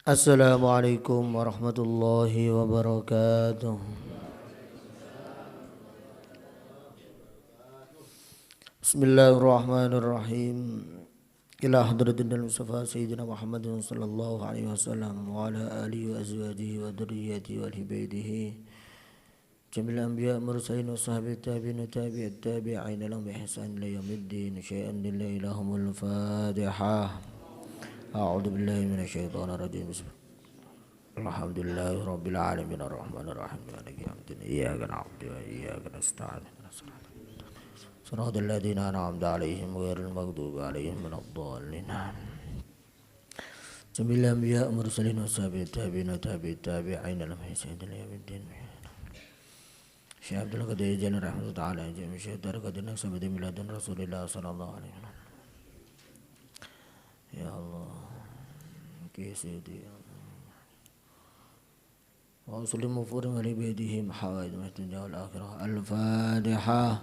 Assalamualaikum warahmatullahi wabarakatuh. Bismillahirrahmanirrahim. Ila hadratin Mustafa Sayyidina Muhammadin sallallahu alaihi wasallam wa ala alihi wa azwajihi wa dhurriyyatihi wa hibaitihi jamil anbiya mursalin wa sahabat tabi'in tabi'at tabi'in lahum bi ihsan ila yaumiddin syai'an lillahi lahumul fatihah. A'udzu billahi minasyaitonir rajim. Alhamdulillahi rabbil alamin arrahmanir rahim maliki yaumiddin iyyaka na'budu wa iyyaka nasta'in shiratal ladzina an'amta 'alaihim ghairil maghdubi 'alaihim waladdallin. Jamil anbiya mursalin wa sahabat tabi'in tabi'in lahum bi ihsan ila yaumiddin. Syekh Abdul Qadir Jalani rahmatullahi ta'ala jami' Syekh Darqadina sabda miladun Rasulillah sallallahu alaihi wasallam. Ya Allah, Sayyidi wa sallimu furim li bidihim hawaid mahdunya wal akhirah. Al-Fatihah.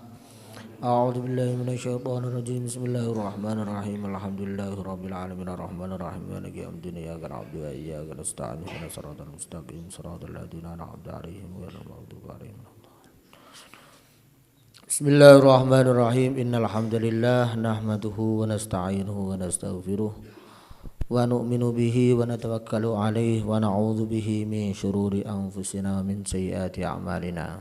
A'udzu billahi minasyaitonir rajim. Bismillahirrahmanirrahim. Alhamdulillahi rabbil alamin arrahmanir rahim maliki yaumiddin iyyaka na'budu wa iyyaka nasta'in ihdinas siratal mustaqim siratal ladzina an'amta 'alaihim ghairil maghdubi 'alaihim. Bismillahirrahmanirrahim. Innal hamdalillah nahmaduhu wa nasta'inuhu wa nastaghfiruh wa nu'minu bihi wa natawakkalu 'alaihi wa na'udzu bihi min syururi anfusina wa min sayyiati a'malina.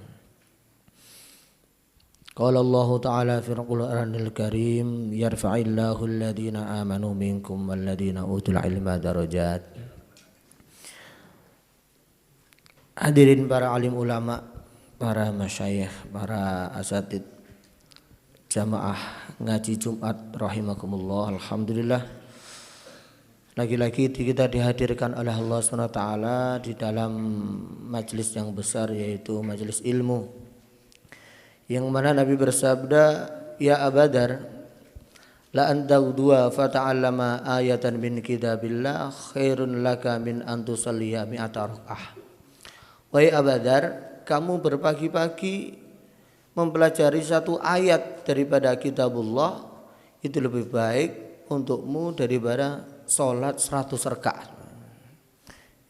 Qala Allah ta'ala fil Qur'anil Karim yarfa'illahu alladhina amanu minkum walladhina utul ilma darajat. Hadirin para alim ulama, para masyayikh, para asatid jamaah ngaji Jumat rahimakumullah. Alhamdulillah, lagi-lagi kita dihadirkan oleh Allah SWT di dalam majelis yang besar, yaitu majelis ilmu, yang mana Nabi bersabda, ya Abadar la antagdua fata'allama ayatan min kitabillah khairun laka min antusalliya mi'ata rak'ah. Wahai Abadar, kamu berpagi-pagi mempelajari satu ayat daripada kitabullah, itu lebih baik untukmu daripada sholat 100 rakaat.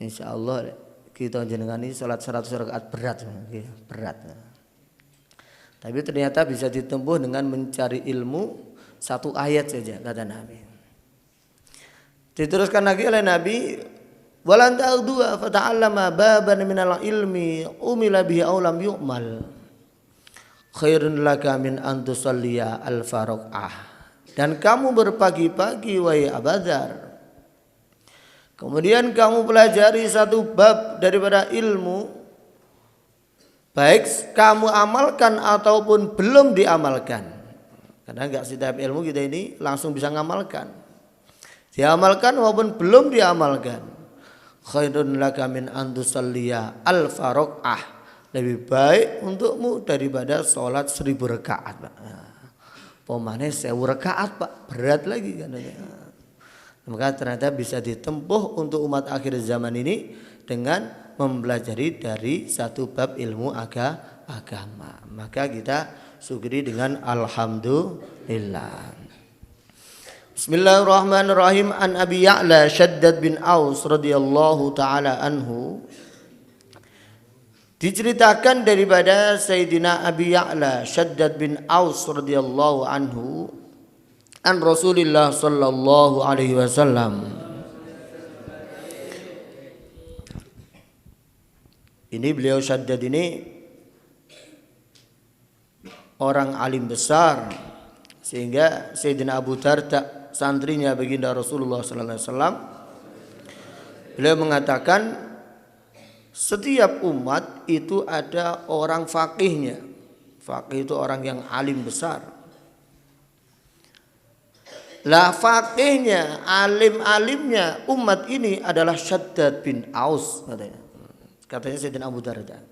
Insya Allah kita jenengan ini sholat 100 rakaat berat. Tapi ternyata bisa ditempuh dengan mencari ilmu satu ayat saja, kata Nabi. Diteruskan lagi oleh Nabi, walan ta'udua fata'allama baban minal ilmi umila bihi awlam yu'mal khairun laka min antusalliya al-faraqah. Dan kamu berpagi-pagi wahai Abadar, kemudian kamu pelajari satu bab daripada ilmu, baik kamu amalkan ataupun belum diamalkan. Karena enggak setiap ilmu kita ini langsung bisa ngamalkan, diamalkan maupun belum diamalkan. Khairun laka min antusalliya al-faraqah, lebih baik untukmu daripada sholat 1000 rakaat. Pemane 1000 rakaat Pak, berat lagi katanya. Maka ternyata bisa ditempuh untuk umat akhir zaman ini dengan mempelajari dari satu bab ilmu agama. Maka kita syukuri dengan alhamdulillah. Bismillahirrahmanirrahim. An Abi Ya'la Shaddad bin Aus radhiyallahu taala anhu, diceritakan daripada Sayyidina Abi Ya'la Shaddad bin Aus radhiyallahu anhu an Rasulillah sallallahu alaihi wasallam. Ini beliau Shaddad ini orang alim besar, sehingga Sayyidina Abu Darda, santrinya baginda Rasulullah sallallahu alaihi wasallam, beliau mengatakan setiap umat itu ada orang faqihnya. Faqih itu orang yang alim besar. Lah faqihnya, alim-alimnya umat ini adalah Shaddad bin Aus, katanya Sayyidina Abu Darda.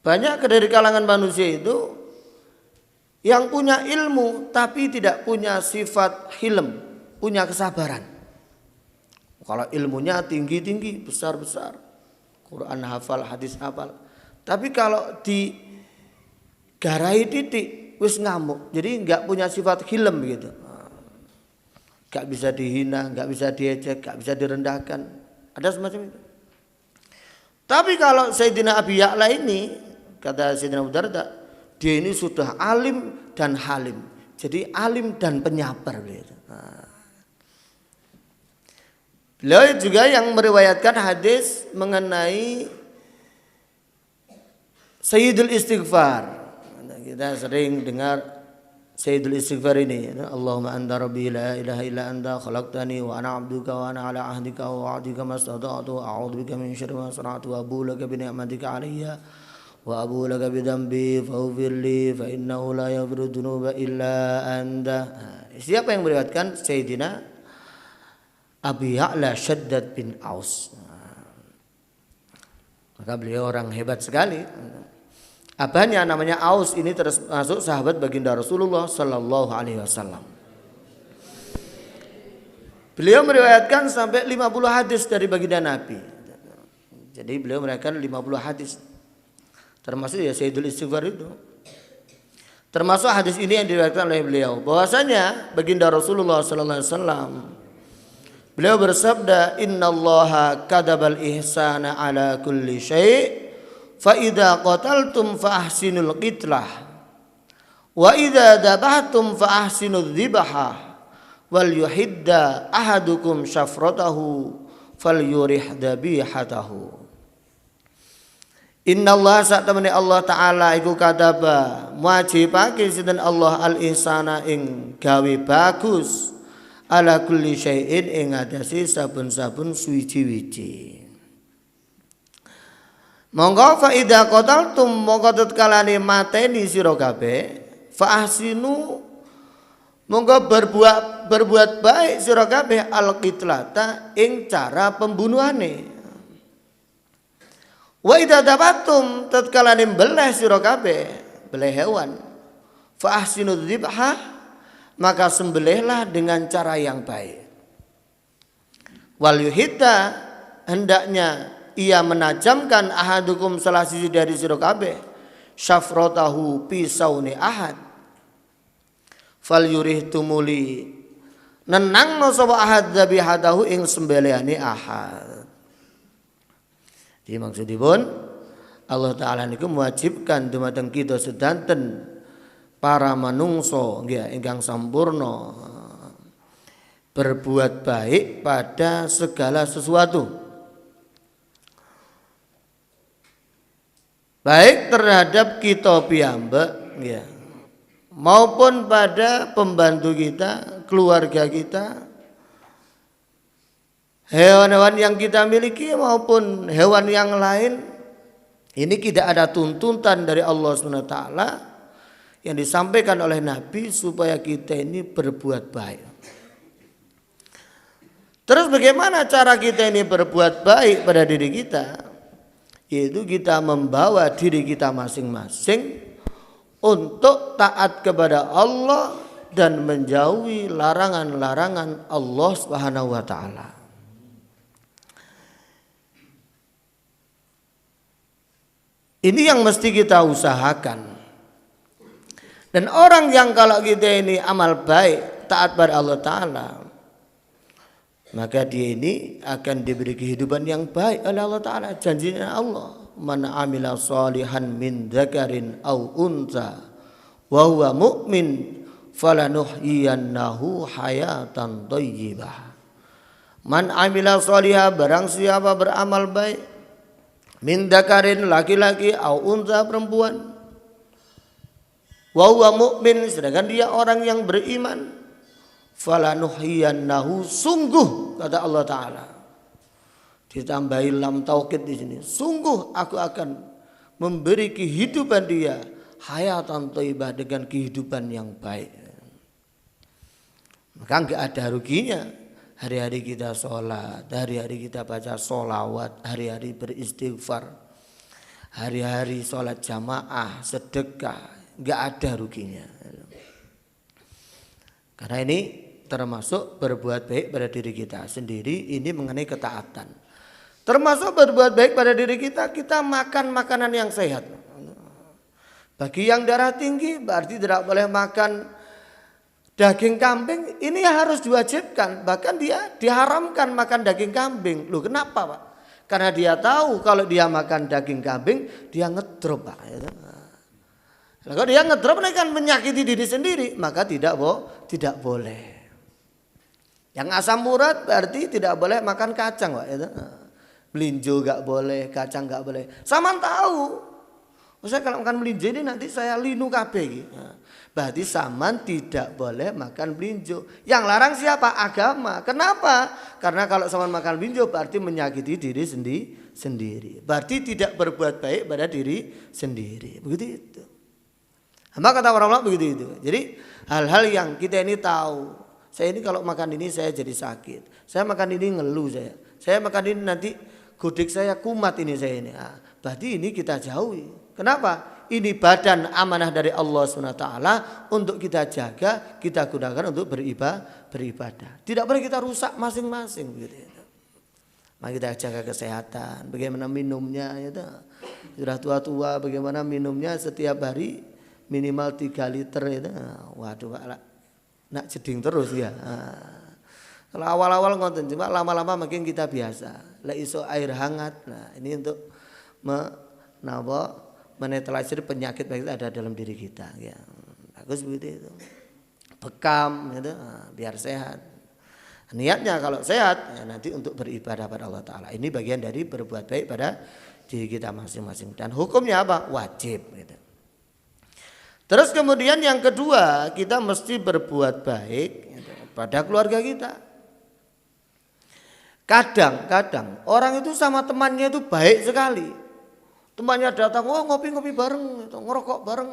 Banyak dari kalangan manusia itu yang punya ilmu tapi tidak punya sifat hilm, punya kesabaran. Kalau ilmunya tinggi-tinggi, besar-besar, Quran hafal, hadis hafal, tapi kalau digarai titik wis ngamuk, jadi enggak punya sifat hilm begitu. gak bisa dihina, gak bisa diejek, gak bisa direndahkan. Ada semacam itu. Tapi kalau Sayyidina Abi Ya'la ini, kata Sayyidina Abu Darda, dia ini sudah alim dan halim. Jadi alim dan penyabar. Beliau juga yang meriwayatkan hadis mengenai Sayyidul Istighfar. Kita sering dengar Sayyidul Istighfar ini. Allahumma anta rabbi la ilaha illa anta khalaqtani wa ana 'abduka wa ana 'ala 'ahdika wa wa'dika mastata'tu a'udzubika min syarri ma sana'tu wa abu laka bi ni'matika 'alayya wa abu laka bi dhanbi faghfir li fa innahu la yaghfiru dzunuba illa anta. Siapa yang meriwayatkan? Sayyidina Abi Ya'la Shaddad bin Aus. Maka beliau orang hebat sekali. Abahnya namanya Aus, ini termasuk sahabat baginda Rasulullah Sallallahu Alaihi Wasallam. Beliau meriwayatkan sampai 50 hadis dari baginda Nabi. Jadi beliau meriwayatkan 50 hadis. Termasuk ya Sayyidul Istighfar itu. Termasuk hadis ini yang diriwayatkan oleh beliau. Bahwasanya baginda Rasulullah Sallallahu Alaihi Wasallam, beliau bersabda, innallaha kadabal ihsana ala kulli syai' fa idza qataltum fa ahsinul qitlah wa idza dabahtum fa ahsinudz dzibhah wal yuhidda ahadukum syafratahu falyurih dabihatahu. Innallaha satamani Allah taala iku kadaba wajibake sinten Allah al ihsana ing gawe bagus ala kulli syai'in ing ngatasi sabun-sabun suwiji-wiji. Monggo fa idza qataltum monggo tetkalane mateni sira kabeh fa ahsinu monggo berbuat baik sira kabeh al qitlata ing cara pembunuhane. Wa idza dabatum tetkalane beleh sira kabeh beleh hewan fa ahsinu dzibha maka sembelihlah dengan cara yang baik. Wal yuhidda hendaknya ia menajamkan ahadukum salah sisi dari sira kabeh syafratahu pisaune ahad. Fal yurih tumuli nenangno sapa ahad dzabihatahu ing sembelihane ahad. Jadi maksudipun Allah taala niku mewajibkan dumateng kita sedanten para manungso nggih ingkang sampurna berbuat baik pada segala sesuatu, baik terhadap kita piyambak ya, maupun pada pembantu kita, keluarga kita, hewan-hewan yang kita miliki maupun hewan yang lain. Ini tidak ada tuntutan dari Allah SWT yang disampaikan oleh Nabi supaya kita ini berbuat baik. Terus bagaimana cara kita ini berbuat baik pada diri kita? Yaitu kita membawa diri kita masing-masing untuk taat kepada Allah dan menjauhi larangan-larangan Allah Subhanahu wa taala. Ini yang mesti kita usahakan. Dan orang yang kalau kita ini amal baik, taat pada Allah Ta'ala, maka dia ini akan diberi kehidupan yang baik oleh Allah Ta'ala. Janjinya Allah, man amila salihan min dzakarin aw unsa wa huwa mu'min falanuhyiyannahu hayatan thayyibah. Man amila salihan, barang siapa beramal baik, min dzakarin laki-laki aw unsa perempuan, wa huwa mu'min sedangkan dia orang yang beriman, falanuhyiyannahu sungguh kata Allah Ta'ala, ditambahi lam taukid di sini, sungguh aku akan memberi kehidupan dia hayatan thayyibah dengan kehidupan yang baik. Maka enggak ada ruginya hari-hari kita sholat, hari-hari kita baca sholawat, hari-hari beristighfar, hari-hari sholat jamaah, sedekah, enggak ada ruginya. Karena ini termasuk berbuat baik pada diri kita sendiri, ini mengenai ketaatan. Termasuk berbuat baik pada diri kita, kita makan makanan yang sehat. Bagi yang darah tinggi berarti tidak boleh makan Daging kambing ini harus diwajibkan, bahkan dia diharamkan makan daging kambing. Loh kenapa Pak? Karena dia tahu kalau dia makan daging kambing dia ngedrop Pak. Kalau dia ngedrop ini kan menyakiti diri sendiri, maka tidak boleh. Yang asam urat berarti tidak boleh makan kacang Pak. Melinjo gak boleh, kacang gak boleh. Sama tahu. Saya kalau makan melinjo ini nanti saya linu kabeh gitu. Berarti saman tidak boleh makan melinjo. Yang larang siapa? Agama. Kenapa? Karena kalau saman makan melinjo berarti menyakiti diri sendiri. Berarti tidak berbuat baik pada diri sendiri. Begitu itu. Maka kata orang-orang begitu itu. Jadi hal-hal yang kita ini tahu. Saya ini kalau makan ini saya jadi sakit. Saya makan ini ngeluh saya. Saya makan ini nanti gudik saya kumat ini saya ini. Berarti ini kita jauhi. Kenapa? Ini badan amanah dari Allah SWT untuk kita jaga, kita gunakan untuk beribadah. Tidak boleh kita rusak masing-masing. Mari kita jaga kesehatan. Bagaimana minumnya? Sudah tua-tua bagaimana minumnya setiap hari minimal 3 liter. Waduh Pak, nak jeding terus ya. Kalau awal-awal ngonten, cuma lama-lama makin kita biasa. Lah iso air hangat. Nah ini untuk menetralisir penyakit ada dalam diri kita ya. Bagus begitu itu. Bekam gitu, biar sehat. Niatnya kalau sehat ya nanti untuk beribadah pada Allah Ta'ala. Ini bagian dari berbuat baik pada diri kita masing-masing. Dan hukumnya apa? Wajib gitu. Terus kemudian yang kedua, kita mesti berbuat baik gitu, pada keluarga kita. Kadang-kadang orang itu sama temannya itu baik sekali. Temannya datang, ngopi-ngopi bareng, ngerokok bareng.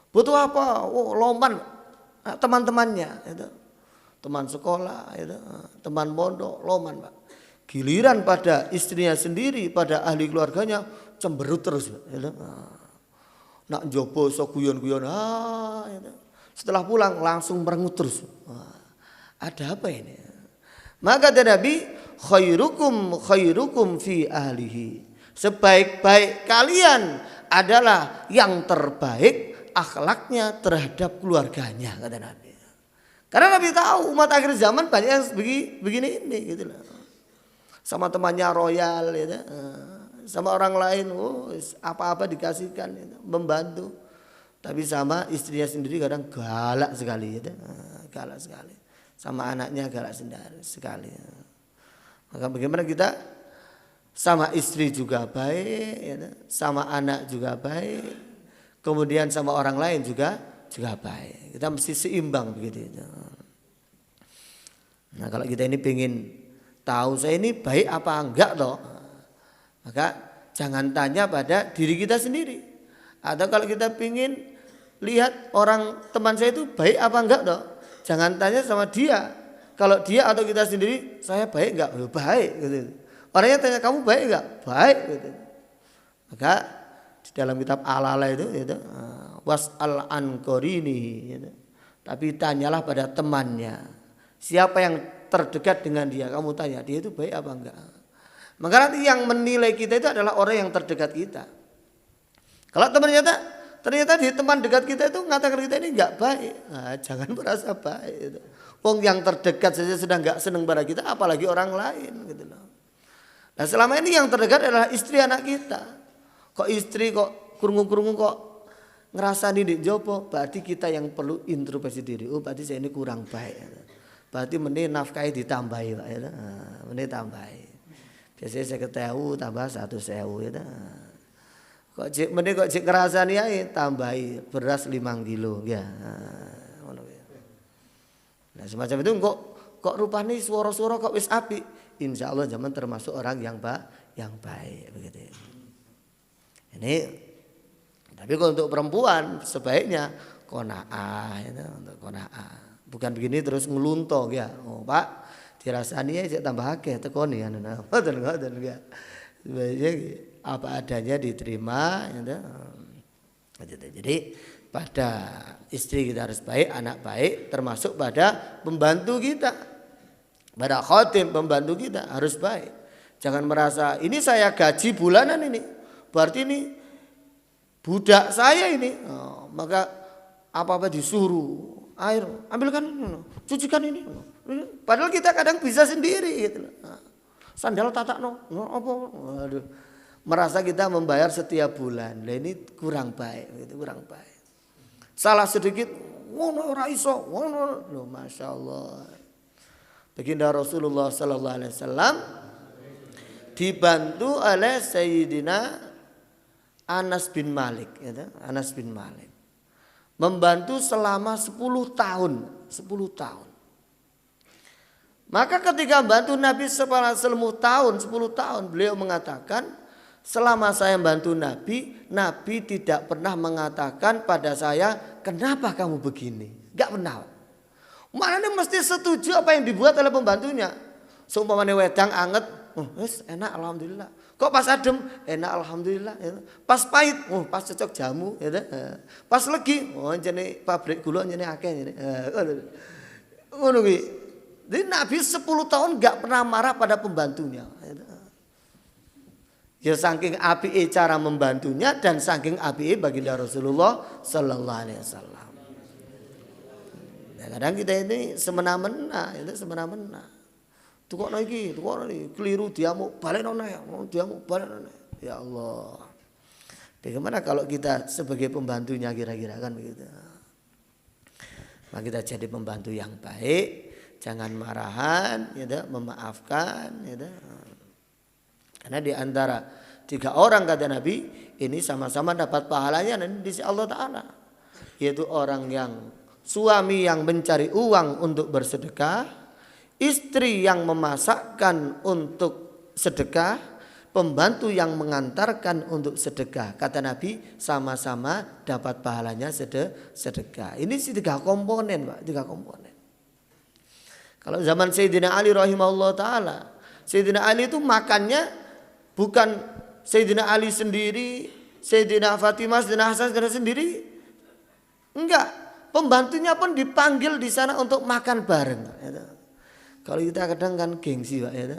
Butuh apa? Loman teman-temannya. Teman sekolah, teman pondok, loman Pak. Giliran pada istrinya sendiri, pada ahli keluarganya, cemberut terus. Nak jopo sok guyon-guyon. Setelah pulang langsung merengut terus. Ada apa ini? Maka Nabi, khairukum fi ahlihi. Sebaik-baik kalian adalah yang terbaik akhlaknya terhadap keluarganya, kata Nabi. Karena Nabi tahu umat akhir zaman banyak yang begini ini gitu loh. Sama temannya royal gitu. Sama orang lain apa-apa dikasihkan gitu, membantu. Tapi sama istrinya sendiri kadang galak sekali gitu. Galak sekali. Sama anaknya galak sekali. Maka bagaimana kita sama istri juga baik, sama anak juga baik, kemudian sama orang lain juga baik. Kita mesti seimbang begitu. Nah kalau kita ini pengen tahu saya ini baik apa enggak toh, maka jangan tanya pada diri kita sendiri. Atau kalau kita pengen lihat orang teman saya itu baik apa enggak toh, jangan tanya sama dia. Kalau dia atau kita sendiri, saya baik enggak? Baik gitu. Orangnya tanya kamu baik enggak? Baik gitu. Maka di dalam kitab Al-Ala itu was'al an qarini gitu. Tapi tanyalah pada temannya. Siapa yang terdekat dengan dia, kamu tanya dia itu baik apa enggak? Maka nanti yang menilai kita itu adalah orang yang terdekat kita. Kalau ternyata di teman dekat kita itu mengatakan kita ini enggak baik, jangan merasa baik gitu. Wong yang terdekat saja sudah enggak senang pada kita, apalagi orang lain gitu loh. Nah selama ini yang terdekat adalah istri anak kita. Kok istri kok kurungu-kurungu kok ngerasani di jopo, berarti kita yang perlu introspeksi diri. Berarti saya ini kurang baik. Berarti mending nafkahi ditambahi Pak ya. Mending tambahi. Biasanya saya ketemu tambah 1.000 ya. Mending kok cek ngerasani ae tambahi beras 5 kilo ya. Nah semacam itu kok rupanya suara-suara kok wis api. Insya Allah zaman termasuk orang yang baik begitu. Ini tapi kalau untuk perempuan sebaiknya qanaah itu untuk qanaah. Bukan begini terus ngelunto ya. Oh Pak, dirasani aja tambah akeh tekoni kan. Ngoten ya. Sebaiknya apa adanya diterima gitu. Jadi pada istri kita harus baik, anak baik, termasuk pada pembantu kita. Pada khotim pembantu kita harus baik. Jangan merasa ini saya gaji bulanan ini, berarti ini budak saya ini. Maka apa-apa disuruh, air, ambilkan ini, cucikan ini. Padahal kita kadang bisa sendiri gitu. Sandal tatakno, apa? Waduh. Merasa kita membayar setiap bulan. Nah, ini kurang baik, gitu, kurang baik. Salah sedikit, ngono ora iso, ngono. Loh, Masya Allah. Baginda Rasulullah sallallahu alaihi wasallam dibantu oleh Sayyidina Anas bin Malik, gitu. Anas bin Malik. Membantu selama 10 tahun. 10 tahun. Maka ketika membantu Nabi selama 10 tahun, beliau mengatakan, selama saya membantu Nabi, Nabi tidak pernah mengatakan pada saya, kenapa kamu begini? Gak pernah. Maknanya mesti setuju apa yang dibuat oleh pembantunya. Seumpamanya wedang anget, enak alhamdulillah. Kok pas adem, enak alhamdulillah. Pas pahit, pas cocok jamu. Pas legi, jadi pabrik gula jadi akeh. Jadi Nabi 10 tahun gak pernah marah pada pembantunya. Ya saking api cara membantunya dan saking api baginda Rasulullah sallallahu alaihi wasallam. Ya, kadang kita ini semena-mena, itu semena-mena. Tukokno iki, keliru diamuk balik nona ya, diamuk balik nona. Ya Allah. Bagaimana kalau kita sebagai pembantunya kira-kira kan begitu. Maka kita jadi pembantu yang baik, jangan marahan, ya, memaafkan, ya. Karena di antara 3 orang kata Nabi ini sama-sama dapat pahalanya di sisi Allah Ta'ala. Yaitu orang yang suami yang mencari uang untuk bersedekah, istri yang memasakkan untuk sedekah, pembantu yang mengantarkan untuk sedekah. Kata Nabi sama-sama dapat pahalanya sedekah. Ini 3 komponen Pak, 3 komponen. Kalau zaman Sayyidina Ali rahimahullah ta'ala, Sayyidina Ali itu makannya bukan Sayyidina Ali sendiri, Sayyidina Fatimah, Sayyidina Hasan sendiri. Enggak, pembantunya pun dipanggil di sana untuk makan bareng. Kalau kita kadang kan gengsi Pak, ya.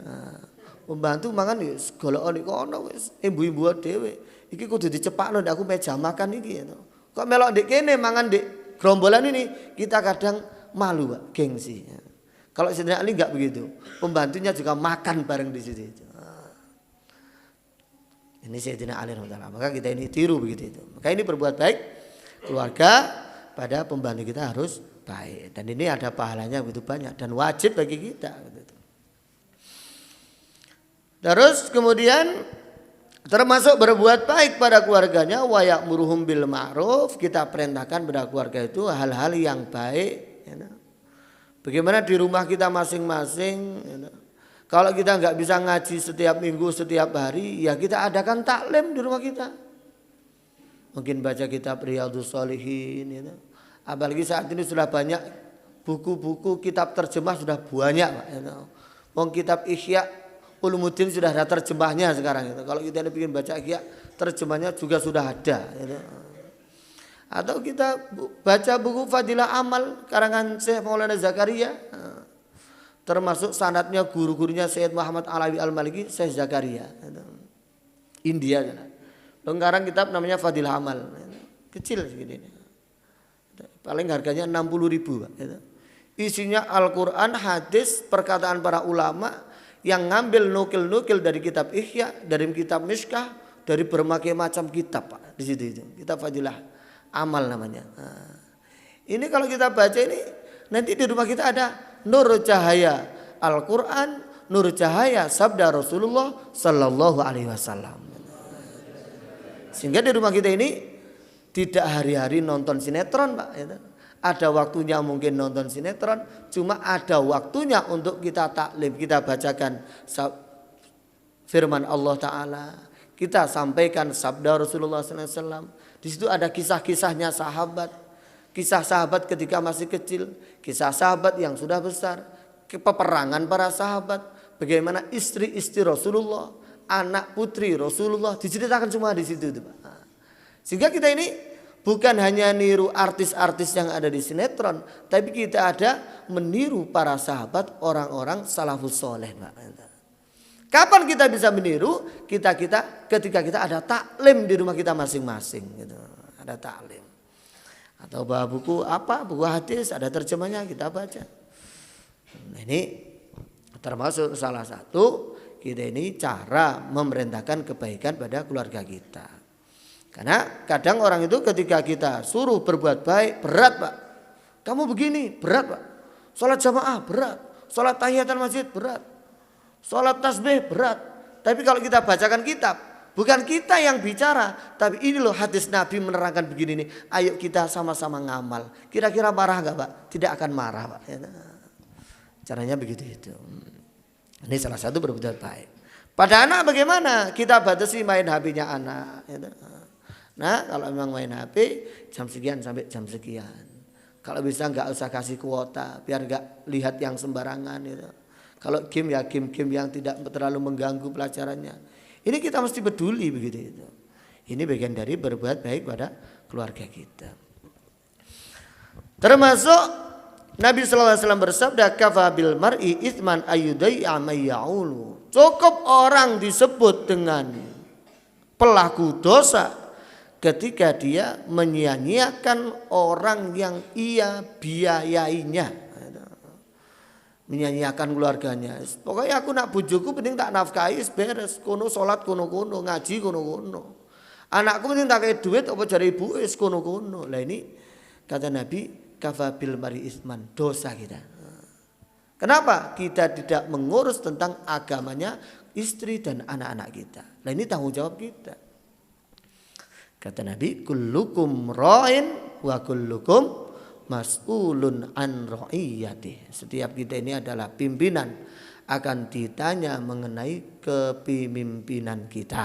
Pembantu makan ya golokon iki kono wis ibu-ibu dhewe. Iki kudu dicepakno ndak aku meja makan iki ya. Kok melok ndek kene mangan ndek gerombolan ini, kita kadang malu Pak, gengsi. Kalau Sayyidina Ali enggak begitu. Pembantunya juga makan bareng di situ. Ini Sayyidina Ali radhiyallahu anhu. Maka kita ini tiru begitu itu. Maka ini berbuat baik keluarga pada pembantu kita harus baik. Dan ini ada pahalanya begitu banyak dan wajib bagi kita. Terus kemudian termasuk berbuat baik pada keluarganya, wa ya'muruhum bil ma'ruf, kita perintahkan pada keluarga itu hal-hal yang baik. Bagaimana di rumah kita masing-masing. Kalau kita nggak bisa ngaji setiap minggu, setiap hari, ya kita adakan taklim di rumah kita. Mungkin baca kitab Riyadhus Shalihin. Apalagi saat ini sudah banyak buku-buku kitab terjemah sudah banyak Pak. Kitab Ihya Ulumuddin sudah ada terjemahnya sekarang. Kalau kita ingin baca Ihya, terjemahnya juga sudah ada. Atau kita baca buku Fadilah Amal karangan Syekh Maulana Zakaria. Termasuk sanadnya guru-gurunya Syed Muhammad Alawi Al-Maliki, Syekh Zakaria. India. Sekarang kitab namanya Fadilah Amal. Kecil segini. Paling harganya 60.000 Pak. Isinya Al-Quran, hadis, perkataan para ulama yang ngambil nukil-nukil dari kitab Ihya, dari kitab Mishkah, dari berbagai macam kitab Pak. Di situ itu. Kitab Fadilah Amal namanya. Ini kalau kita baca ini, nanti di rumah kita ada nur cahaya Al-Quran, nur cahaya sabda Rasulullah Sallallahu Alaihi Wasallam. Sehingga di rumah kita ini tidak hari-hari nonton sinetron Pak. Ada waktunya mungkin nonton sinetron, cuma ada waktunya untuk kita taklim, kita bacakan firman Allah Ta'ala, kita sampaikan sabda Rasulullah Sallallahu Alaihi Wasallam. Di situ ada kisah-kisahnya sahabat. Kisah sahabat ketika masih kecil, kisah sahabat yang sudah besar, peperangan para sahabat, bagaimana istri-istri Rasulullah, anak putri Rasulullah diceritakan semua di situ, Pak. Sehingga kita ini bukan hanya niru artis-artis yang ada di sinetron, tapi kita ada meniru para sahabat, orang-orang salafus soleh, Pak. Kapan kita bisa meniru? Ketika kita ada taklim di rumah kita masing-masing, gitu. Ada taklim. Atau bawa buku apa? Buku hadis, ada terjemahnya, kita baca. Nah, ini termasuk salah satu kita ini cara memerintahkan kebaikan pada keluarga kita. Karena kadang orang itu ketika kita suruh berbuat baik, berat Pak. Kamu begini, berat Pak. Sholat jamaah, berat. Sholat tahiyatan masjid, berat. Sholat tasbih, berat. Tapi kalau kita bacakan kitab, bukan kita yang bicara, tapi ini loh hadis Nabi menerangkan begini nih. Ayo kita sama-sama ngamal. Kira-kira marah enggak Pak? Tidak akan marah Pak. Caranya begitu itu. Ini salah satu berbuat baik. Pada anak bagaimana? Kita batasi main HP-nya anak. Nah kalau memang main HP jam sekian sampai jam sekian. Kalau bisa enggak usah kasih kuota biar enggak lihat yang sembarangan. Kalau game ya game-game yang tidak terlalu mengganggu pelajarannya. Ini kita mesti peduli begitu itu. Ini bagian dari berbuat baik pada keluarga kita. Termasuk Nabi SAW bersabda, kafa bil mar'i itsman ayyudai'a may ya'ulu. Cukup orang disebut dengan pelaku dosa ketika dia menyia-nyiakan orang yang ia biayainya. Menyia-nyiakan keluarganya. Pokoknya aku nak bojoku penting tak nafkahi beres, kono salat kono-kono, ngaji kono-kono. Anakku penting tak kei duit apa jare ibu wis kono-kono. Lah ini kata Nabi kafa bil mar'i isman, dosa kita. Kenapa? Kita tidak mengurus tentang agamanya istri dan anak-anak kita. Nah ini tanggung jawab kita. Kata Nabi, kullukum ra'in wa kullukum mas'ulun an ra'iyati. Setiap kita ini adalah pimpinan, akan ditanya mengenai kepemimpinan kita.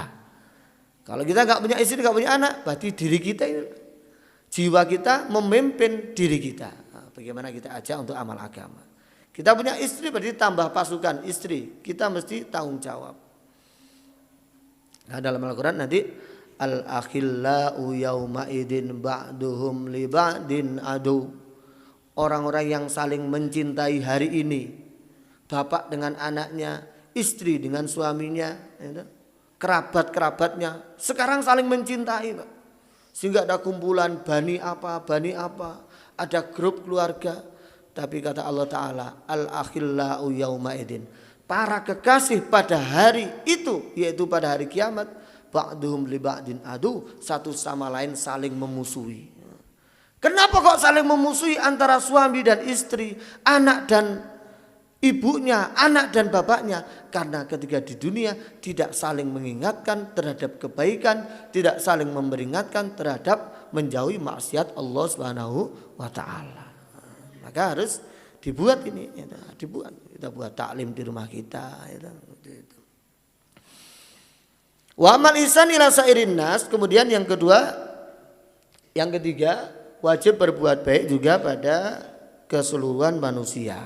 Kalau kita enggak punya istri, enggak punya anak, berarti diri kita ini, jiwa kita memimpin diri kita. Bagaimana kita ajak untuk amal agama. Kita punya istri berarti tambah pasukan istri. Kita mesti tanggung jawab. Nah dalam Al-Quran nanti al-akhillau yawma idin ba'duhum li ba'din adu. Orang-orang yang saling mencintai hari ini. Bapak dengan anaknya, istri dengan suaminya, kerabat-kerabatnya. Sekarang saling mencintai Pak. Sehingga ada kumpulan bani apa, ada grup keluarga. Tapi kata Allah Ta'ala, al-akhillau yaumaidin. Para kekasih pada hari itu, yaitu pada hari kiamat, ba'duhum li ba'din adu, satu sama lain saling memusuhi. Kenapa kok saling memusuhi antara suami dan istri, anak dan ibunya, anak dan bapaknya? Karena ketika di dunia tidak saling mengingatkan terhadap kebaikan, tidak saling memperingatkan terhadap menjauhi maksiat Allah Subhanahu wa taala. Maka harus dibuat ini, dibuat. Kita buat taklim di rumah kita, Wa amal ihsan ila sairin nas. Kemudian yang ketiga, wajib berbuat baik juga pada keseluruhan manusia.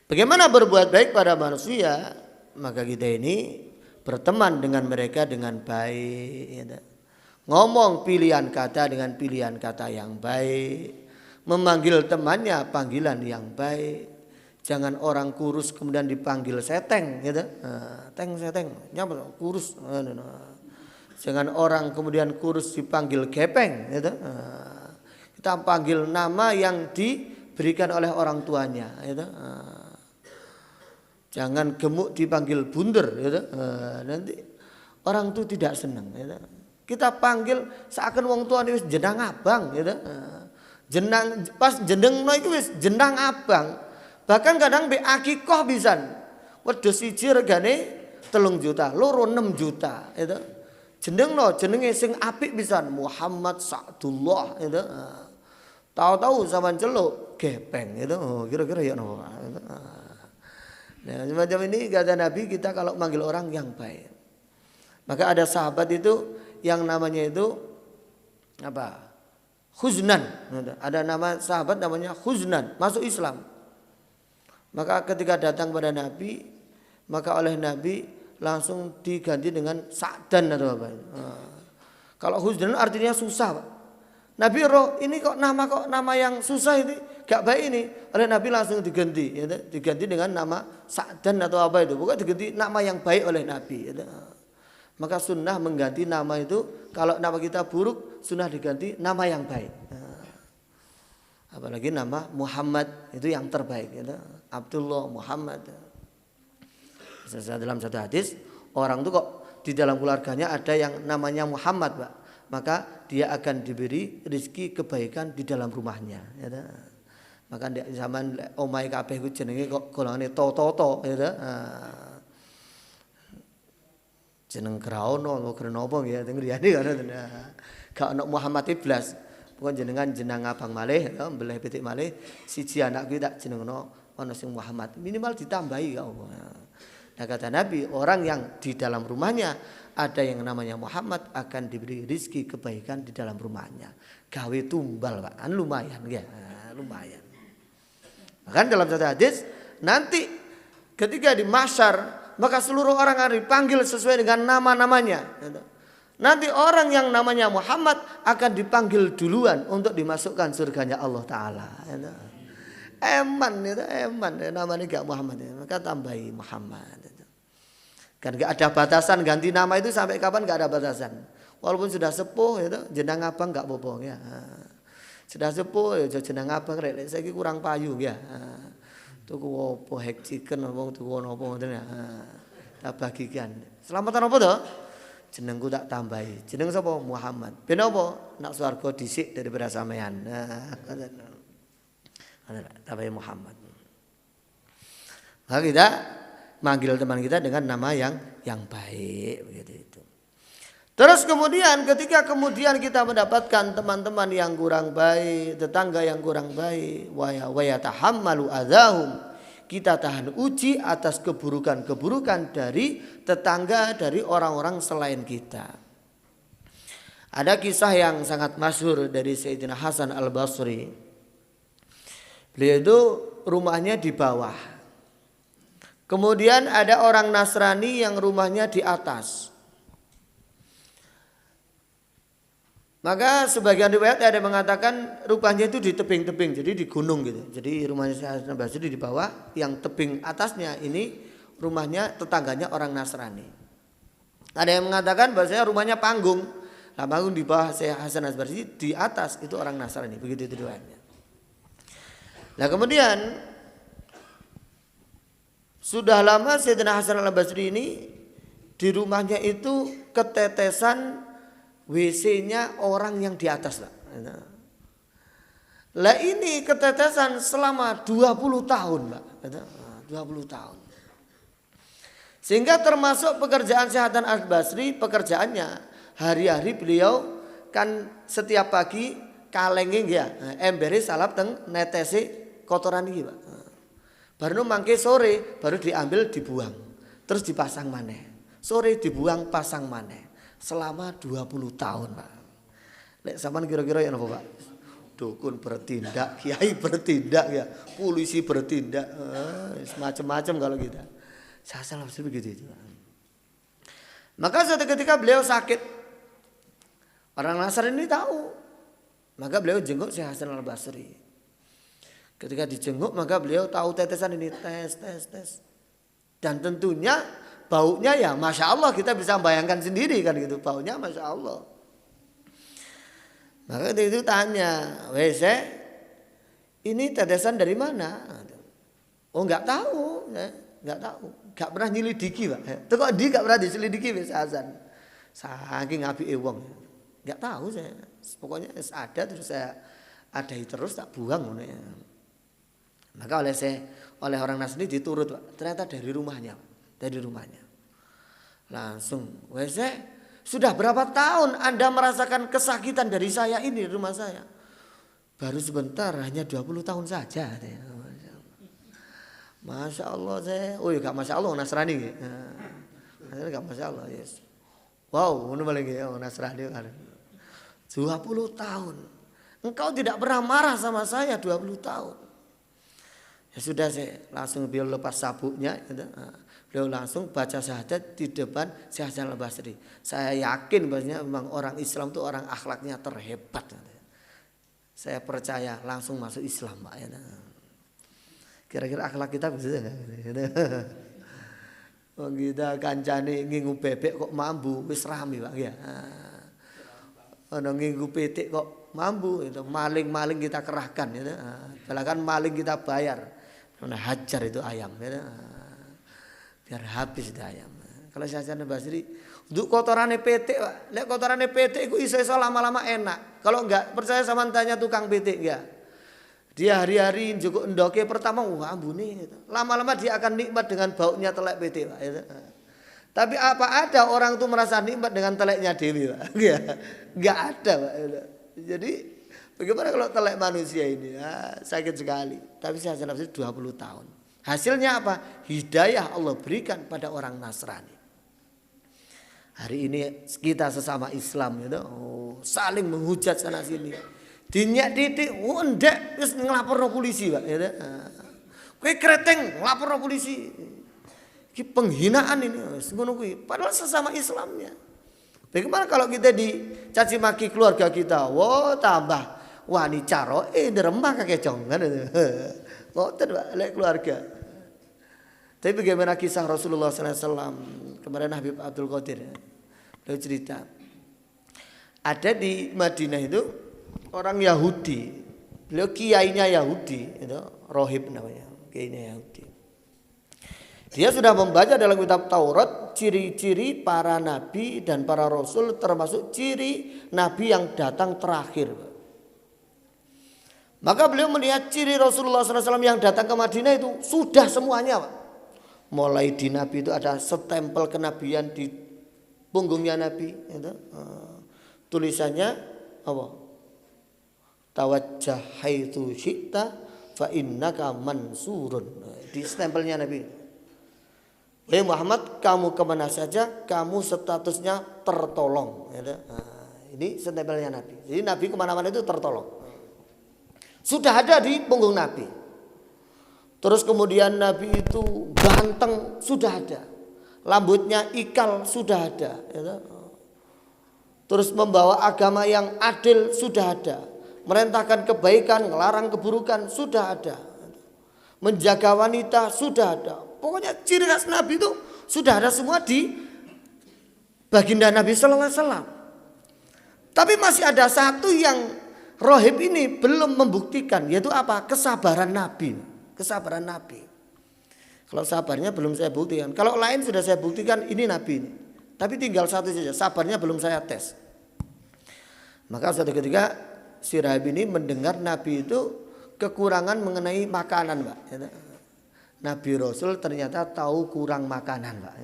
Bagaimana berbuat baik pada manusia? Maka kita ini berteman dengan mereka dengan baik. Ngomong pilihan kata dengan pilihan kata yang baik. Memanggil temannya panggilan yang baik. Jangan orang kurus kemudian dipanggil seteng. Seteng. Nyapa kurus. Jangan orang kemudian kurus dipanggil gepeng. Kita panggil nama yang diberikan oleh orang tuanya. Jangan gemuk dipanggil bunder, nanti orang itu tidak senang. Kita panggil seakan wong tua ini jenang abang, jenang pas jeneng no itu wis jenang abang. Bahkan kadang be akikoh pisan. Wedhus siji regane 3 juta, loro 6 juta, Jeneng no jenenge sing apik pisan Muhammad Sa'dullah, Tahu-tahu zaman celuk gepeng, kira-kira ya no. Nah, semacam ini kata Nabi, kita kalau manggil orang yang baik. Maka ada sahabat itu yang namanya itu apa? Khuznan. Ada nama sahabat namanya Khuznan, masuk Islam. Maka ketika datang pada Nabi, maka oleh Nabi langsung diganti dengan Sa'dan atau apa. Kalau Khuznan artinya susah, Pak. Nabi roh ini kok nama yang susah ini, gak baik ini. Oleh Nabi langsung diganti, diganti dengan nama Sa'dan atau apa itu. Bukan diganti nama yang baik oleh Nabi. Maka sunnah mengganti nama itu, kalau nama kita buruk, sunnah diganti nama yang baik. Apalagi nama Muhammad itu yang terbaik, gitu. Abdullah, Muhammad. Dalam satu hadis, orang itu kok di dalam keluarganya ada yang namanya Muhammad, Pak, maka dia akan diberi rezeki kebaikan di dalam rumahnya. Gitu. Maka di zaman omai kabeh ku jenenge kok golongane Toto, gitu. Jeneng Kraono apa Grenopo ya teng riyane kan gak ono Muhammad iblas bukan jenengan jeneng abang malih ya mbeleh pitik malih siji anak kuwi tak jenengno ono sing Muhammad minimal ditambahi ya Allah. Nah kata Nabi, orang yang di dalam rumahnya ada yang namanya Muhammad akan diberi rizki kebaikan di dalam rumahnya. Gawe tumbal Pak, kan lumayan ya, lumayan. Bahkan dalam satu hadis nanti ketika di mahsyar maka seluruh orang akan dipanggil sesuai dengan nama-namanya. Nanti orang yang namanya Muhammad akan dipanggil duluan untuk dimasukkan surganya Allah Ta'ala. Eman itu, eman. Namanya gak Muhammad. Maka tambahi Muhammad. Kan gak ada batasan ganti nama itu sampai kapan gak ada batasan. Walaupun sudah sepuh, itu, jenang abang gak bohong ya. Sudah sepuh, ya jenang abang, saya kurang payu ya. Tuku opo hack chicken apa tuku apa ngoten ya. Tak bagikan. Selamatan apa to? Jenengku tak tambahi. Jeneng sapa? Muhammad. Ben apa? Nak swarga dhisik daripada sampean. Tambahi Muhammad. Maka kita manggil teman kita dengan nama yang baik begitu itu. Terus kemudian ketika kita mendapatkan teman-teman yang kurang baik, tetangga yang kurang baik, wa yatahammalu adzahum, kita tahan uji atas keburukan-keburukan dari tetangga, dari orang-orang selain kita. Ada kisah yang sangat masyhur dari Sayyidina Hasan Al-Basri. Beliau itu rumahnya di bawah. Kemudian ada orang Nasrani yang rumahnya di atas. Maka sebagian riwayat ada yang mengatakan rupanya itu di tebing-tebing, jadi di gunung gitu. Jadi rumahnya Hasan Basri di bawah, yang tebing atasnya ini rumahnya tetangganya orang Nasrani. Ada yang mengatakan bahwasanya rumahnya panggung. Nah, panggung di bawah Hasan Basri, di atas itu orang Nasrani, begitu itu riwayatnya. Nah, kemudian sudah lama Sayyidina Hasan Al-Basri ini di rumahnya itu ketetesan WC-nya orang yang di atas lah. Lah ini ketetesan selama 20 tahun, Mbak. 20 tahun. Sehingga termasuk pekerjaan Hasan Al-Basri, pekerjaannya hari-hari beliau kan setiap pagi kalenge ya, embere salap teng netesi kotoran iki, Pak. Baru mangke sore baru diambil dibuang. Terus dipasang maneh. Sore dibuang pasang maneh. Selama 20 tahun, Pak. Lek sampean kira-kira ya napa, Pak? Dukun bertindak, kiai bertindak ya, polisi bertindak, macam-macam kalau kita. Saya langsung begitu itu. Maka suatu ketika beliau sakit. Orang Nasrani ini tahu. Maka beliau jenguk Syekh Hasan Al-Basri. Ketika dijenguk maka beliau tahu tetesan ini tes. Dan tentunya baunya ya Masya Allah, kita bisa bayangkan sendiri kan gitu, baunya Masya Allah. Maka itu tanya, WC ini tetesan dari mana? Oh nggak tahu, nggak tahu, nggak pernah nyelidiki, Pak. Itu kok dia nggak pernah diselidiki Mas Hasan. Saking api wong, nggak tahu saya. Pokoknya ada terus saya adai terus tak buang. Maka oleh orang Nasrani diturut, Pak. Ternyata dari rumahnya. Langsung, WC sudah berapa tahun Anda merasakan kesakitan dari saya ini di rumah saya? Baru sebentar, hanya 20 tahun saja. Masya Allah saya, oh ya gak Masya Allah Nasrani. Gak Masya Allah, yes. Wow, ini paling Nasrani. 20 tahun. Engkau tidak pernah marah sama saya 20 tahun. Ya sudah, saya langsung beliau lepas sabuknya. Beliau langsung baca syahadat di depan Syekh Hasan Al-Basri. Saya yakin bahwasanya memang orang Islam itu orang akhlaknya terhebat. Saya percaya langsung masuk Islam, Pak. Kira-kira akhlak kita bisa enggak? Wong kita kancane ngingu bebek kok mambu wis rame Pak ya. Ana ngingu pitik kok mambu itu maling-maling kita kerahkan gitu. Bahkan maling kita bayar. Karena hajar itu ayam gitu. Biar habis itu ayam. Kalau Hasan Basri untuk kotorane pitik Pak. Lek kotorane pitik iku iso-iso lama-lama enak. Kalau enggak percaya sama tanya tukang pitik enggak. Dia hari-hari njukuk endoke pertama wah ambune gitu. Lama-lama dia akan nikmat dengan baunya telek pitik Pak gitu. Tapi apa ada orang tuh merasa nikmat dengan teleknya dewi Pak? Enggak ada Pak. Jadi bagaimana kalau telek manusia ini? Sakit sekali. Tapi saya nafsu 20 tahun. Hasilnya apa? Hidayah Allah berikan pada orang Nasrani. Hari ini kita sesama Islam gitu, saling menghujat sana sini. Dinyak titik, ndek wis nglaporno polisi Pak gitu. Kowe kreteng nglaporno polisi. Iki penghinaan ini wis ngono kuwi. Padahal sesama Islamnya. Bagaimana kalau kita dicaci maki keluarga kita? Wah, tambah wani caro derembah kakek kan itu. Ngoten Pak lek keluarga. Tapi bagaimana kisah Rasulullah SAW kemarin Habib Abdul Qadir beliau cerita. Ada di Madinah itu orang Yahudi, beliau kiainya Yahudi, itu rohib namanya, kiainya Yahudi. Dia sudah membaca dalam kitab Taurat ciri-ciri para nabi dan para rasul, termasuk ciri nabi yang datang terakhir. Maka beliau melihat ciri Rasulullah SAW yang datang ke Madinah itu sudah semuanya, Pak. Mulai di nabi itu ada stempel kenabian di punggungnya nabi, itu. Tulisannya apa? Tawajjah haitsu syi'ta fa innaka mansurun. Di stempelnya Nabi. Wahai Muhammad, kamu kemana saja, kamu statusnya tertolong. Ini stempelnya Nabi. Jadi Nabi kemana-mana itu tertolong. Sudah ada di punggung Nabi. Terus kemudian Nabi itu ganteng, sudah ada. Rambutnya ikal, sudah ada. Terus membawa agama yang adil, sudah ada. Merintahkan kebaikan, ngelarang keburukan, sudah ada. Menjaga wanita, sudah ada. Pokoknya ciri khas Nabi itu sudah ada semua di baginda Nabi Sallallahu Alaihi Wasallam. Tapi masih ada satu yang rohib ini belum membuktikan, yaitu apa? Kesabaran Nabi. Kesabaran Nabi. Kalau sabarnya belum saya buktikan. Kalau lain sudah saya buktikan, ini Nabi ini. Tapi tinggal satu saja, sabarnya belum saya tes. Maka suatu ketika si rahib ini mendengar Nabi itu kekurangan mengenai makanan, Pak. Nabi Rasul ternyata tahu kurang makanan, Pak.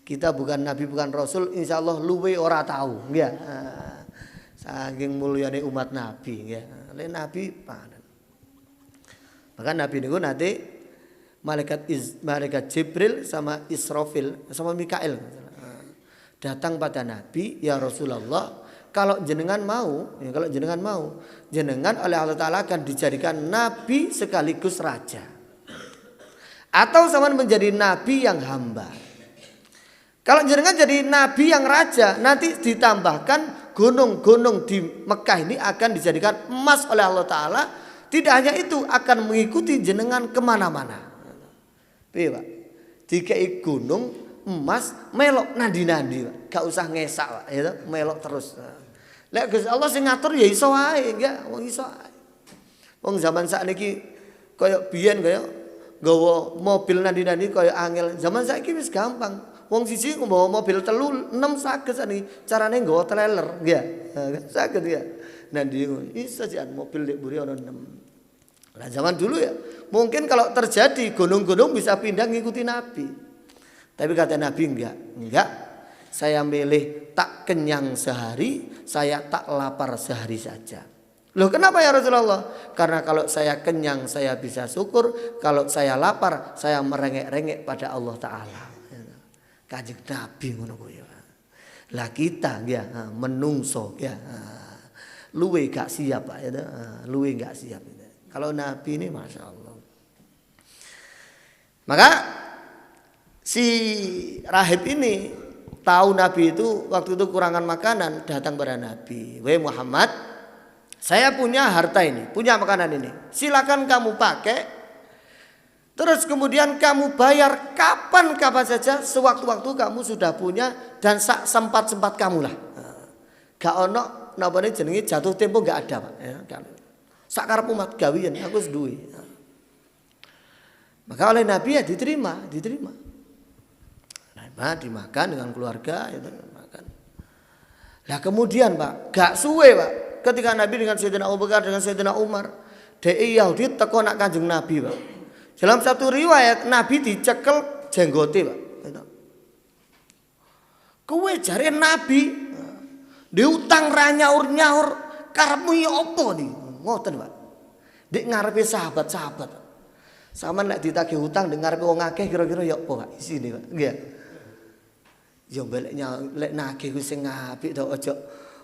Kita bukan Nabi, bukan Rasul, insya Allah luwe ora tahu, ya. Saking mulyane umat Nabi, ya. Nabi panen. Maka Nabi itu nanti malaikat Jibril sama Israfil sama Mikail datang pada Nabi, ya Rasulullah, kalau jenengan mau, jenengan oleh Allah Ta'ala akan dijadikan Nabi sekaligus raja, atau sama menjadi Nabi yang hamba. Kalau jenengan jadi Nabi yang raja, nanti ditambahkan gunung-gunung di Mekah ini akan dijadikan emas oleh Allah Ta'ala. Tidak hanya itu, akan mengikuti jenengan kemana-mana. Pak, dikai gunung emas melok nandi-nandi, Pak. Gak usah ngesak, Pak, ya, melok terus. Lek Gusti Allah sing ngatur ya iso wae, ya, wong iso wae. Wong zaman sakniki kaya biyen kaya nggawa mobil nandi-nandi kaya angel. Zaman saiki wis gampang. Wong siji nggawa mobil 3 6 saged sakniki. Carane nggawa trailer, ya. Saged ya. Nandi iso jan mobil lek mburi ana 6. Nah zaman dulu ya mungkin kalau terjadi gunung-gunung bisa pindah ngikuti Nabi. Tapi kata Nabi enggak. Saya milih tak kenyang sehari, saya tak lapar sehari saja. Loh kenapa ya Rasulullah? Karena kalau saya kenyang saya bisa syukur, kalau saya lapar saya merengek-rengek pada Allah Ta'ala. Kanjeng Nabi ngono kuwi. Lah kita ya menungso ya. Luwe gak siap, Pak, ya. Luwe gak siap. Kalau Nabi ini Masya Allah. Maka si rahib ini tahu Nabi itu waktu itu kurangan makanan, datang pada Nabi. Wahai Muhammad, saya punya harta ini, punya makanan ini. Silakan kamu pakai. Terus kemudian kamu bayar kapan saja, sewaktu-waktu kamu sudah punya dan sempat kamu lah. Gak ono napa jenenge jatuh tempo gak ada, Pak. Ya, sak karepmu mat gawian aku wis duwe. Maka oleh Nabi ya diterima. Nah, dimakan dengan keluarga itu makan. Lah kemudian Pak, gak suwe Pak, ketika Nabi dengan Sayyidina Abu Bakar dengan Sayyidina Umar, DI Yahudi teko nak Kanjeng Nabi Pak. Dalam satu riwayat Nabi dicekel jenggote Pak. Kowe jare Nabi diutang ra nyaur-nyaur karepmu ya apa nih? Ngoten Pak. Dik ngarepe sahabat-sahabat. Sama nek ditagih hutang dik ngarepe wong akeh kira-kira ya apa Pak isine Pak? Nggih. Ya baleknya lek nagih ku sing apik to aja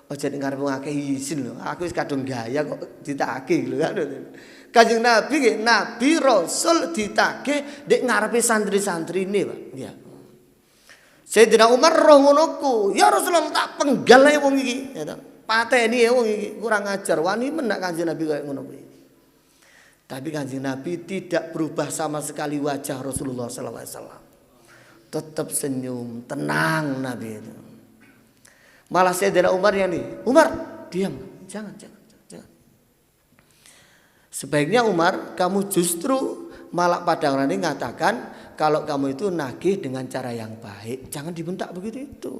dik ngarepe wong akeh isin lho. Aku wis kadung gaya kok ditagih lho kan. Kanjeng Nabi nggih, Nabi Rasul ditagih dik ngarepe santri-santrine Pak. Nggih. Sayyidina Umar roh ngono ku, ya Rasulullah tak penggal ae wong iki, ya ta. Pateni ya wong iki, kurang ajar wani menak Kanjeng Nabi kaya ngono kuwi. Tapi Kanjeng Nabi tidak berubah sama sekali wajah Rasulullah sallallahu alaihi wasallam. Tetap senyum, tenang Nabi itu. Malah Sayyidina Umar yang nih, Umar diam, jangan. Sebaiknya Umar kamu justru malah pada orang ini mengatakan kalau kamu itu nagih dengan cara yang baik, jangan dibentak begitu itu.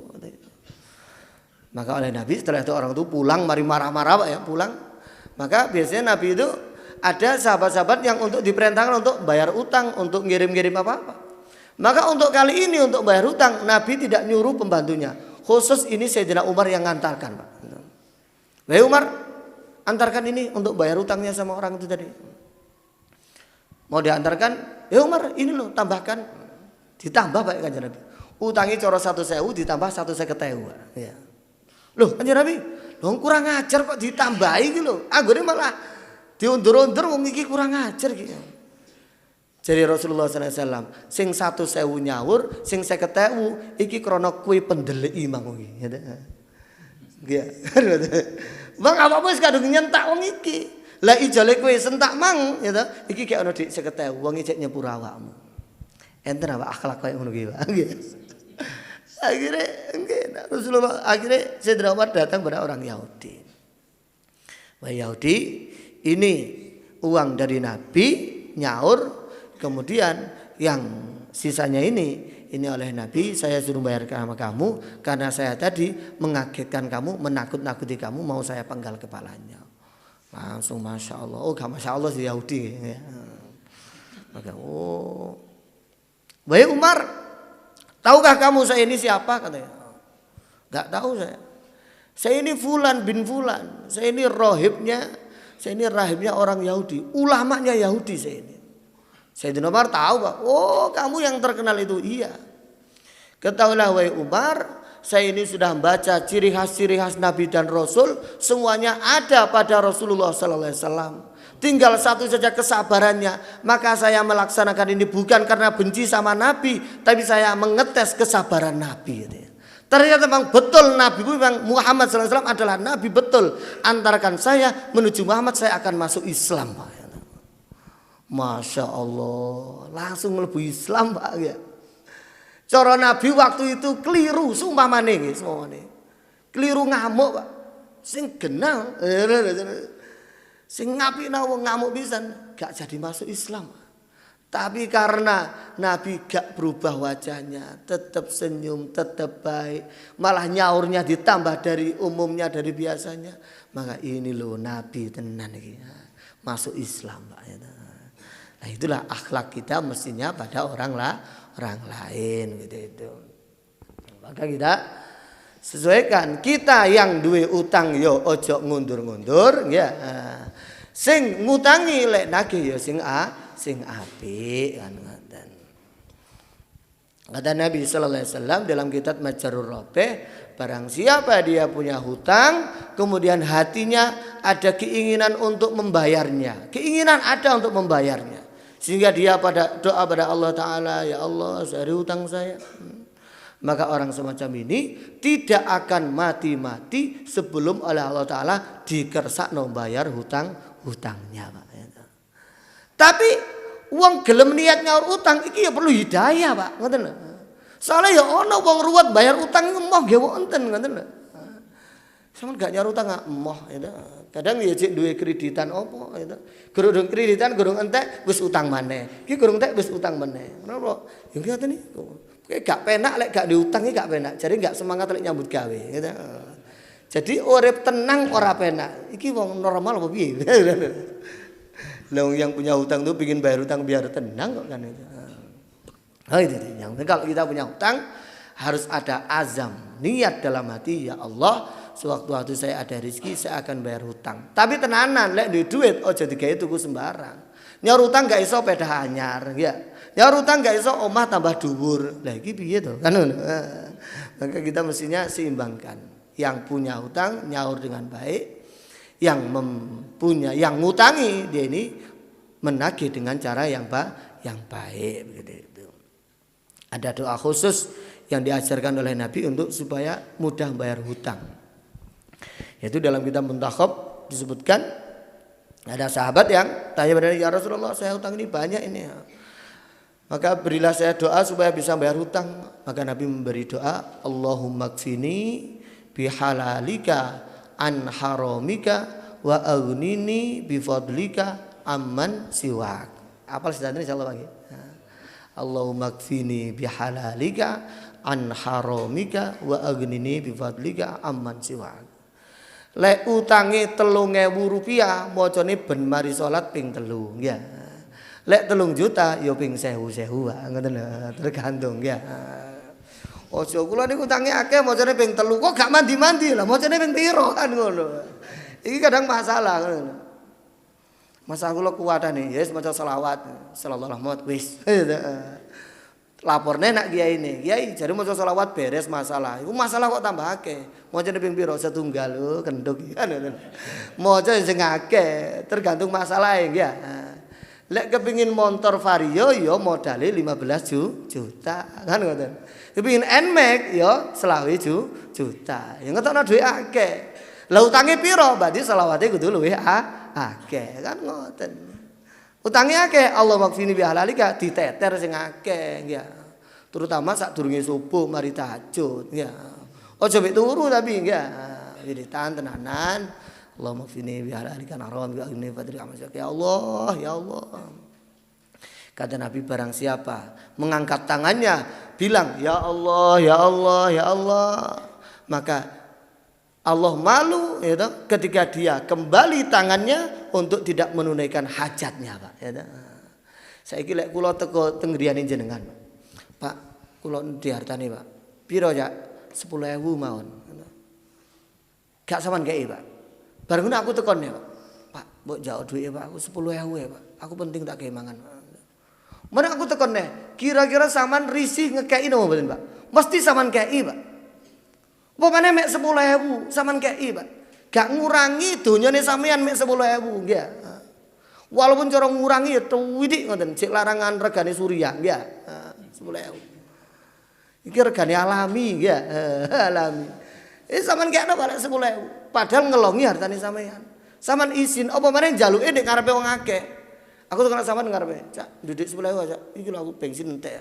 Maka oleh Nabi setelah itu orang itu pulang, mari marah-marah Pak ya pulang. Maka biasanya Nabi itu ada sahabat-sahabat yang untuk diperintahkan untuk bayar utang, untuk ngirim-ngirim apa-apa. Maka untuk kali ini untuk bayar utang Nabi tidak nyuruh pembantunya. Khusus ini Sayyidina Umar yang ngantarkan Pak. Wahai Umar, antarkan ini untuk bayar utangnya sama orang itu tadi. Mau diantarkan, ya Umar ini loh tambahkan. Ditambah Pak Kanjeng Nabi. Utangi coro 1.000 ditambah 1.000. Ya. Loh Kanjeng Nabi, loh kurang ajar kok ditambahi gitu loh. Anggone malah diundur-undur wong iki kurang ajar gitu. Jadi Rasulullah SAW, sing 1.000 nyawur, sing 50.000 iki krana kowe pendeleki mangko iki. Nggih. Bang apa-apa wis kadung nyentak wong iki. Lah ijole kowe sentak mang ya ta. Iki gek ana dik 50.000 wong cek nyepur awakmu. Enten apa akhlak koyo ngono ki, Pak. Nggih. Akhirnya nggih Rasulullah akhirnya Sayyidina Umar datang pada orang Yahudi. Wah Yahudi, ini uang dari Nabi nyaur. Kemudian yang sisanya ini oleh Nabi saya suruh bayar sama kamu karena saya tadi mengagetkan kamu, menakut-nakuti kamu, mau saya penggal kepalanya. Langsung Masya Allah, oh gak Masya Allah si Yahudi ya. Maka wahai Umar, tahukah kamu saya ini siapa katanya? Gak tahu saya. Saya ini Fulan bin Fulan, saya ini rahibnya orang Yahudi, ulamanya Yahudi saya ini. Sayyidina Umar tahu Pak, oh kamu yang terkenal itu, iya. Ketahuilah wahai Umar, saya ini sudah membaca ciri khas Nabi dan Rasul, semuanya ada pada Rasulullah Sallallahu Alaihi Wasallam. Tinggal satu saja kesabarannya, maka saya melaksanakan ini bukan karena benci sama Nabi, tapi saya mengetes kesabaran Nabi. Ternyata memang betul Nabi memang Muhammad Sallallahu Alaihi Wasallam adalah Nabi betul. Antarkan saya menuju Muhammad, saya akan masuk Islam Pak. Masya Allah, langsung mlebu Islam Pak ya. Cara Nabi waktu itu keliru, sumpah maneh keliru ngamuk Pak. Sing genah, sing ngapikna wong ngamuk pisan, gak jadi masuk Islam. Tapi karena Nabi gak berubah wajahnya, tetap senyum, tetap baik, malah nyaurnya ditambah dari umumnya, dari biasanya, maka ini loh Nabi tenan iki. Masuk Islam Pak ya. Nah itulah akhlak kita mestinya pada orang lain gitu itu. Maka kita sesuaikan, kita yang duwe utang yo ojo ngundur-ngundur ya. Sing ngutangi lek nagih yo sing apik kan ngoten. Kata Nabi sallallahu alaihi wasallam dalam kitab Majrur Rabih, barang siapa dia punya hutang kemudian hatinya ada keinginan untuk membayarnya, keinginan ada untuk membayarnya, sehingga dia pada doa pada Allah Ta'ala, ya Allah dari hutang saya, maka orang semacam ini tidak akan mati-mati sebelum oleh Allah Ta'ala dikersakno bayar hutang-hutangnya. Tapi Wong gelem niat nyaur utang iki ya perlu hidayah, Pak. Ngoten lho. Soale ya ana wong ruwet bayar utang emoh nggih wonten ngoten lho. Sampeyan gak nyaur utang emoh itu. Kadang ya cek duwe kreditan opo itu. Gurung kreditan gurung entek wis utang maneh. Iki gurung entek wis utang maneh. Kenapa? Ya ngoten niku. Kayak gak penak lek gak diutangi gak penak. Jadi gak semangat lek nyambut gawe gitu. Jadi urip tenang ora penak. Iki wong normal apa piye? Lah yang punya hutang tuh pengin bayar hutang biar tenang kok kan itu. Oh itu yang kalau kita punya hutang harus ada azam, niat dalam hati, ya Allah, sewaktu-waktu saya ada rezeki saya akan bayar hutang. Tapi tenanan lek duit aja digawe tuku sembarang. Nyaur hutang gak iso pedah anyar, ya. Nyaur hutang gak iso omah tambah dhuwur. Lah iki piye to? Kan maka kita mestinya seimbangkan. Yang punya hutang nyaur dengan baik. Yang yang ngutangi dia ini menagih dengan cara yang baik begitu. Ada doa khusus yang diajarkan oleh Nabi untuk supaya mudah bayar hutang. Yaitu dalam kitab Muntakhab disebutkan ada sahabat yang tanya kepada ya Rasulullah, saya hutang ini banyak ini. Maka berilah saya doa supaya bisa bayar hutang. Maka Nabi memberi doa, Allahumma kfini bihalalika an haramika wa aghnini bifadlika amman siwak. Apal sedane insyaallah pagi. Allahumma kfini bihalalika an haramika wa aghnini bifadlika amman siwak. Lek utange 3.000 rupiah macane ben mari salat ping 3 ya. Lek 3 juta ya ping 1.000 ngoten lho, tergantung ya. Ojo kula niku utange akeh macane ping 3 kok gak mandi-mandi lah macane ping piro kan ngono. Iki kadang masalah ngono. Masalah kula kuwatane ya wis maca selawat sallallahu alaihi wasallam wis. Laporne nak kiai ini, kiai jare maca selawat beres masalah. Iku masalah kok tambah akeh. Macane ping piro setunggal lho kenduk kan. Maca sing akeh tergantung masalahe ya. Lek kepingin motor Vario ya modale 15 juta kan ngoten. Kepingin Nmax ya 20 juta. Ya ngetokno dhuwit akeh. Lah utange piro? Berarti selawate kudu luwih akeh kan ngoten. Utange akeh Allah makfini bihalalika diteter sing akeh ya. Terutama sadurunge subuh mari tahajud ya. Aja mek turu tapi ya. Wiritan tenanan. Allahumma kfini bihalalika haram bi agni fadri amasak ya Allah ya Allah. Kata Nabi barang siapa mengangkat tangannya bilang ya Allah ya Allah ya Allah, maka Allah malu ya toh, ketika dia kembali tangannya untuk tidak menunaikan hajatnya Pak ya toh. Saiki lek kula teko teng griyane jenengan Pak kula diartani Pak piro ya 10.000 mawon gak sampean kei Pak. Bareng aku tekon ya, Pak, mbok jauh duit ya Pak, aku 10.000 ya Pak, aku penting tak kei mangan. Mana aku tekon nih, kira-kira saman risih ngekei nopo mboten Pak? Mesti saman kei Pak. Apa meneh mek 10.000 saman kei Pak? Gak ngurangi donyane sampean mek 10.000 nggih. Walaupun cara ngurangi ya tuwidik ngoten, cek larangan regane surya nggih. 10.000. Iki regane alami nggih, alami. Saman kekno balik 10.000. Padahal ngelongi hartane sampean. Saman izin apa meneh njaluke nek ngarepe wong akeh. Aku tuh kena saman ngarepe, Cak, didik 10.000 aja. Iki lho aku bensin entek.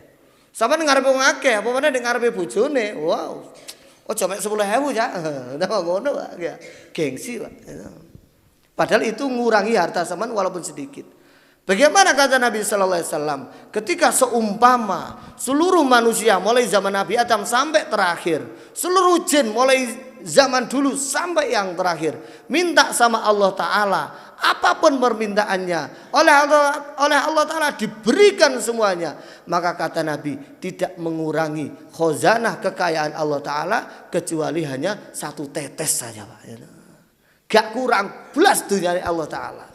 Saman ngarepe wong akeh, apa meneh nek ngarepe bojone. Wow. Ojo mek 10.000, Cak. Ndak ngono, Pak. Gengsi, Pak. Padahal itu ngurangi harta saman walaupun sedikit. Bagaimana kata Nabi sallallahu alaihi wasallam ketika seumpama seluruh manusia mulai zaman Nabi Adam sampai terakhir, seluruh jin mulai zaman dulu sampai yang terakhir minta sama Allah Ta'ala apapun permintaannya oleh Allah Ta'ala diberikan semuanya, maka kata Nabi tidak mengurangi khazanah kekayaan Allah Ta'ala kecuali hanya 1 tetes saja Pak. Gak kurang belas dunia Allah Ta'ala.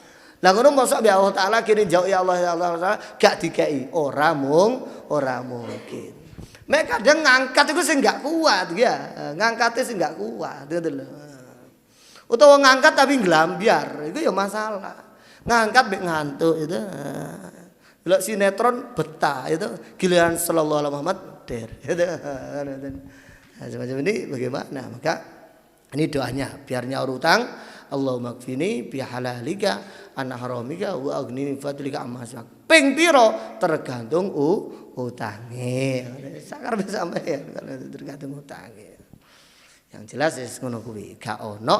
Lah ngono mosok be Allah Taala kene jauh ya Allah Taala gak dikei. Ora mungkin. Mek kadang ngangkat iku sing gak kuat ya. Ngangkate sing gak kuat ngoten lho. Utawa ngangkat tapi nglambyar, itu ya masalah. Ngangkat mek ngantuk itu. Delok sinetron betah itu giliran sallallahu alaihi Muhammad der. Nah, semacam ini bagaimana? Maka ini doanya biar nyaur utang Allahumma kfini bi halalika an haramika wa aghnini bi fadlika amma siwak. Ping pira tergantung utange. Sakar sampeyan tergantung utange. Yang jelas wis ngono kuwi, gak ono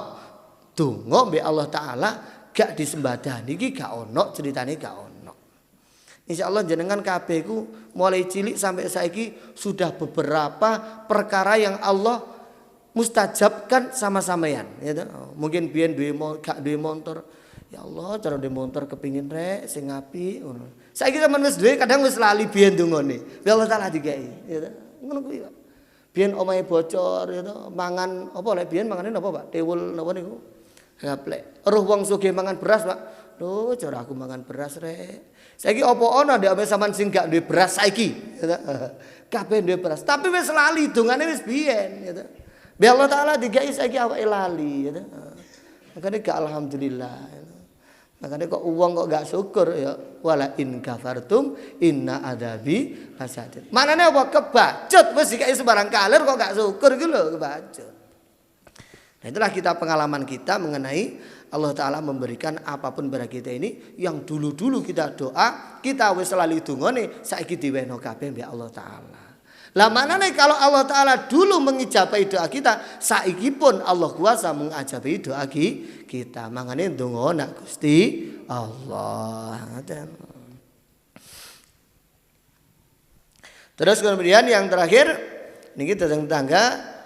donga mbek Allah taala gak disembadani iki gak ono ceritane gak ono. Insyaallah jenengan kabeh ku mulai cilik sampai saiki sudah beberapa perkara yang Allah mustajabkan sama sampean ya. Mungkin biyen gak duwe motor. Ya Allah, cara duwe motor kepingin rek sing apik ngono. Saiki sampean wis duwe kadang wis lali biyen dongane. Ya Allah taala digawe ya. Ngono kuwi, Pak. Biyen omahe bocor ya to, mangan apa lek biyen mangane napa, Pak? Tewul napa niku? Gaplek. Roh wong sugih mangan beras, Pak. Lho, cara aku mangan beras rek. Saiki apa ana ndek ame sampean sing gak duwe beras saiki? Kabeh duwe beras, tapi wis lali dongane wis biyen ya to. Bi Allah taala digawe saiki awake lali ya to. Makane gak alhamdulillah. Makanya kok uang kok gak syukur ya. Wala in kafartum inna adabi lasyadid. Manane apa kebacut wis dikai sembarang kalir kok gak syukur gitu lho, kebacut. Nah itulah kita pengalaman kita mengenai Allah Ta'ala memberikan apapun pada kita ini. Yang dulu-dulu kita doa, kita wis selalu dungane saiki diwehno kabeh mbek Allah Ta'ala. Lah manane kalau Allah Ta'ala dulu mengijabahi doa kita, saiki pun Allah kuasa mengijabahi doa kita. Mangane ndonga nak Gusti Allah. Terus kemudian yang terakhir niki tetangga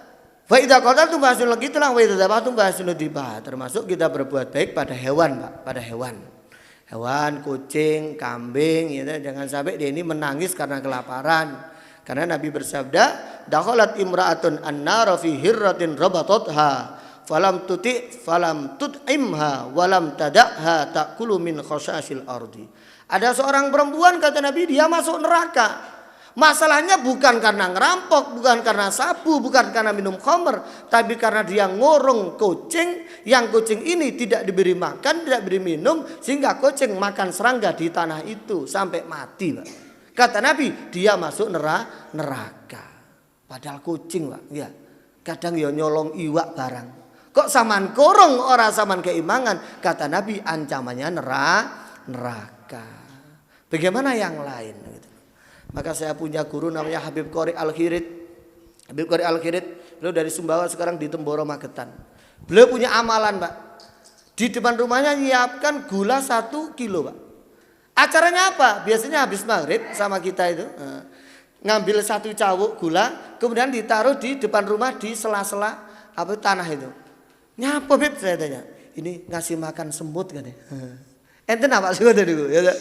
fa idza qataltum fasul gitulah wa idza zabatum fasul dibah. Termasuk kita berbuat baik pada hewan, Pak, pada hewan. Hewan, kucing, kambing ya, jangan sampai dia ini menangis karena kelaparan. Karena Nabi bersabda, dakhalat imra'atun an-nar fi hirratin rabatatha falam tut'imha walam tada'ha ta'kulu min khashasil ardi. Ada seorang perempuan kata Nabi dia masuk neraka. Masalahnya bukan karena ngerampok, bukan karena sabu, bukan karena minum khamr, tapi karena dia ngorong kucing yang kucing ini tidak diberi makan, tidak diberi minum sehingga kucing makan serangga di tanah itu sampai mati, Pak. Kata Nabi, dia masuk neraka. Padahal kucing, Pak, ya. Kadang ya nyolong iwak barang. Kok saman korong ora saman keimangan? Kata Nabi, ancamannya neraka. Bagaimana yang lain? Gitu. Maka saya punya guru namanya Habib Qori Al-Khirid. Habib Qori Al-Khirid, beliau dari Sumbawa sekarang di Temboro Magetan. Beliau punya amalan, Pak. Di depan rumahnya nyiapkan gula 1 kilo, Pak. Acaranya apa? Biasanya habis maghrib sama kita itu ngambil 1 cawuk gula, kemudian ditaruh di depan rumah di sela-sela apa tanah itu. Nyapa Bib saya tanya. Ini ngasih makan semut kan ya. Enten apa sih tadi itu? Ya,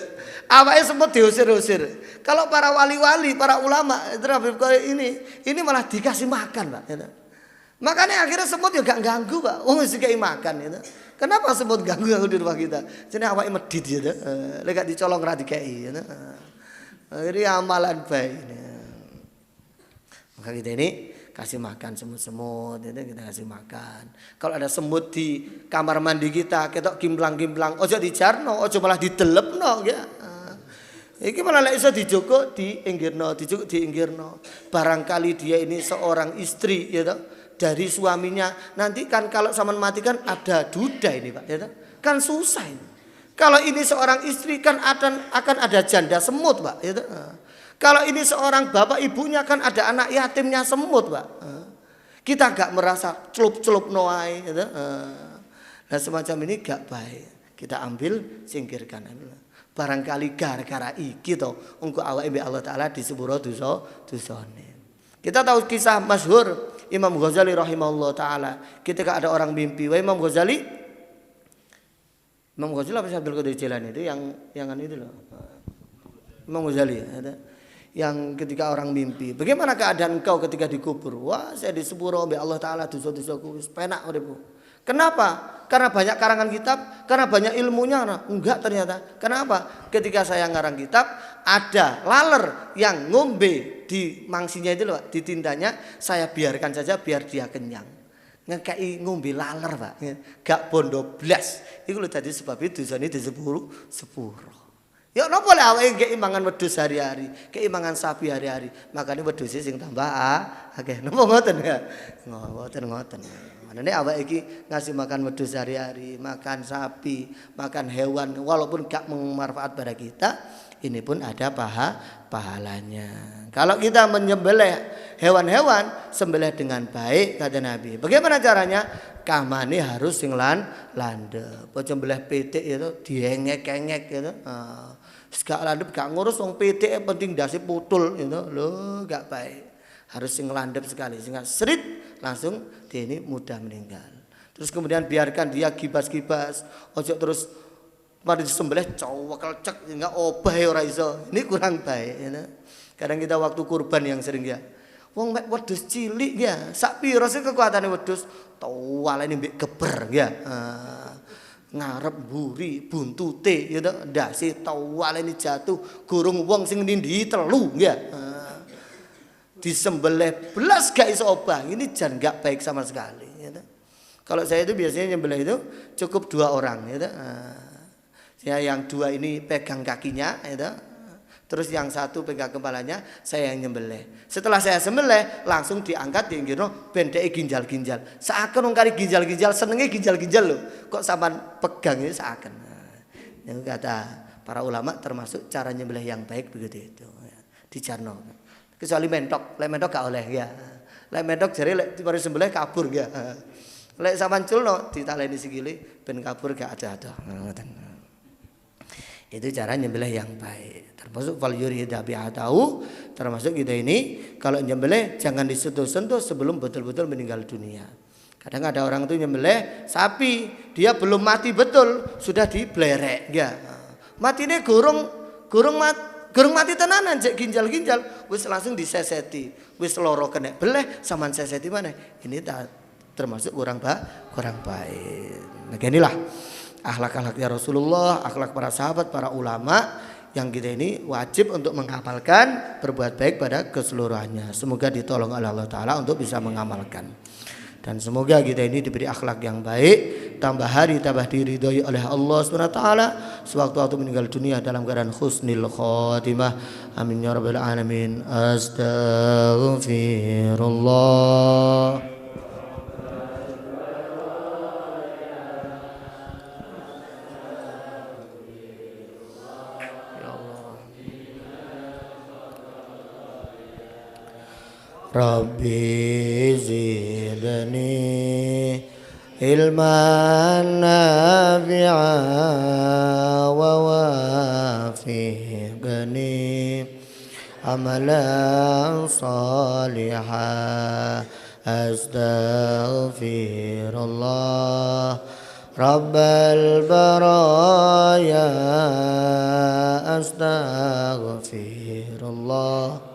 awalnya semut diusir-usir. Kalau para wali-wali, para ulama ini malah dikasih makan, Pak. Ya. Makanya akhirnya semut juga gak ganggu, Pak. Wong sing makan ya. Kenapa semut ganggu di rumah kita? Jadi awake medit ya. Lek gak dicolong ra dikei ya. Ini amalan baik. Maka kita ini kasih makan semut-semut, kita kasih makan. Kalau ada semut di kamar mandi kita, ketok gimplang-gimplang, ojo dijarno, ojo malah didelepno ya. Iki malah lek iso dijogo diinggirno, dijogo diinggirno. Barangkali dia ini seorang istri ya toh, dari suaminya. Nanti kan kalau sampean mati kan ada duda ini, Pak, ya toh. Kan susah ini. Kalau ini seorang istri kan akan ada janda semut, Pak, ya toh. Kalau ini seorang bapak ibunya kan ada anak yatimnya semut, Pak. Kita gak merasa celup-celup noai. Gitu. Nah semacam ini gak baik. Kita ambil, singkirkan. Barangkali gara-gara iki to, engko awake mbek Allah Taala disepuro dosane. Kita tahu kisah masyhur Imam Ghazali rahimahullah taala. Ketika ada orang mimpi, wah Imam Ghazali apa sih Abdul Qadir Jilani itu yang itu loh. Imam Ghazali ada. Yang ketika orang mimpi, bagaimana keadaan engkau ketika dikubur? Wah, saya disepuro oleh Allah Ta'ala dosa-dosaku, penak uripku. Kenapa? Karena banyak karangan kitab, karena banyak ilmunya. Enggak ternyata. Kenapa? Ketika saya ngarang kitab, ada laler yang ngombe di mangsinya itu loh, di tindanya, saya biarkan saja biar dia kenyang. Ngekei ngombe laler, Pak. Gak bondo blas. Itu loh tadi sebab itu dosane disepuro. Ya napa lek awake keimangan wedhus hari-hari, keimangan sapi hari-hari, makane wedhuse sing tambah akeh. Napa ngoten ya? Ngoten. Manane awake iki ngasih makan wedhus hari-hari, makan sapi, makan hewan walaupun gak bermanfaat pada kita, ini pun ada pahalanya. Kalau kita menyembelih hewan-hewan, sembelih dengan baik kata Nabi. Bagaimana caranya? Kamane harus sing landep. Aja mbelih pitik itu diengek-engek gitu. Gak landep gak ngurus wong pitik penting dasi putul gitu. Lho gak baik. Harus sing landep sekali sehingga serit langsung dia ini mudah meninggal. Terus kemudian biarkan dia gibas-gibas. Ojo terus mari disembelih cowok cek sehingga obah ora iso. Ini kurang baik gitu. Kadang kita waktu kurban yang sering ya. Wong mek wedhus cilik ya, sak pira sih kekuatane wedhus? Tuwalene mbek geber ya. Ngarep mburi buntute ya to, ndase tuwalene jatuh, gurung wong sing nindhi telu ya. Disembelih belas gak iso obah. Ini jan gak baik sama sekali ya. Kalau saya itu biasanya nyembelih itu cukup 2 orang ya. Ya yang 2 ini pegang kakinya ya. Terus yang 1 pegang kepalanya, saya yang nyembelih. Setelah saya sembelih, langsung diangkat diinggirno bendeke ginjal-ginjal. Seakan wong kari ginjal-ginjal, senenge ginjal-ginjal lho. Kok sampean pegang itu seakan. Yang kata para ulama termasuk cara nyembelih yang baik begitu itu. Dijarno. Kecuali mentok, lek mentok gak oleh ya. Lek mentok jare lek mari sembelih kabur ya. Lek sampean culno ditaleni sikile ben kabur gak ada-ada. Itu cara nyembelih yang baik. Termasuk fal yurida bi'atahu, termasuk kita ini kalau nyembelih jangan disentuh-sentuh sebelum betul-betul meninggal dunia. Kadang ada orang tuh nyembelih sapi, dia belum mati betul, sudah diblerek ya. Matine gurung mati tenanan cek ginjal-ginjal wis langsung diseseti. Wis loro kena beleh sampean seseti mana? Ini termasuk kurang baik. Nah, inilah akhlak-akhlaknya Rasulullah, akhlak para sahabat, para ulama yang kita ini wajib untuk menghafalkan, berbuat baik pada keseluruhannya. Semoga ditolong oleh Allah Ta'ala untuk bisa mengamalkan. Dan semoga kita ini diberi akhlak yang baik, tambah hari, tambah diridhoi oleh Allah SWT, sewaktu-waktu meninggal dunia dalam keadaan husnul khotimah. Amin ya rabbal alamin. Astaghfirullah. Rabbi zidni ilman nafi'a wa wafiqni amalan salihah. Astaghfirullah Rabbal baraya. Astaghfirullah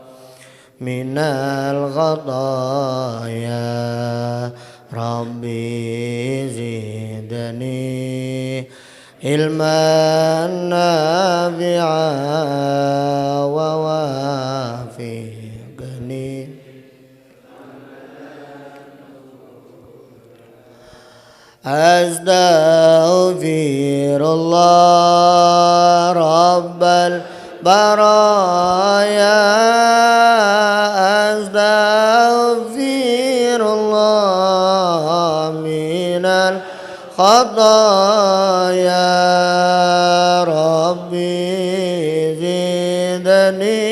minal ghadaya. Rabbi zidni ilman nafi'a wa wafiqni astaghfirullah rabbal baraya. Astaghfirullah minal khataya. Rabbi zidni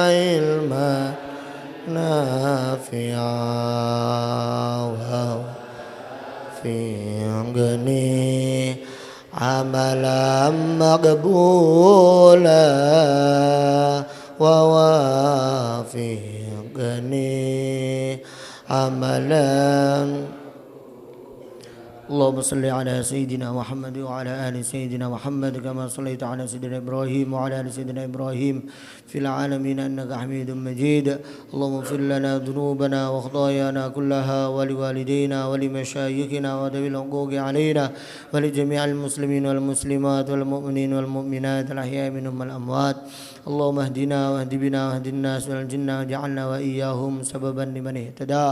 ilman nafi'a wa fiqni amalan maqbula wa wafiqni amalan. Allahumma salli ala Sayyidina Muhammad wa ala ali Sayyidina Muhammad kama sallaita ala Sayyidina Ibrahim wa ala ali Sayyidina Ibrahim fil alamin innaka Hamidum Majid. Allahumma ighfir lana dhunubana wa khatayana kullaha wa liwalidayna wa limashayikhina wa dawil uquqi alayna wa li jami'il muslimin wal muslimat wal mu'minin wal mu'minat al ahya'i minhum wal amwat. اللهم اهدنا واهد بنا واهد الناس والجنة واجعلنا وإياهم سببا لمن اهتدى.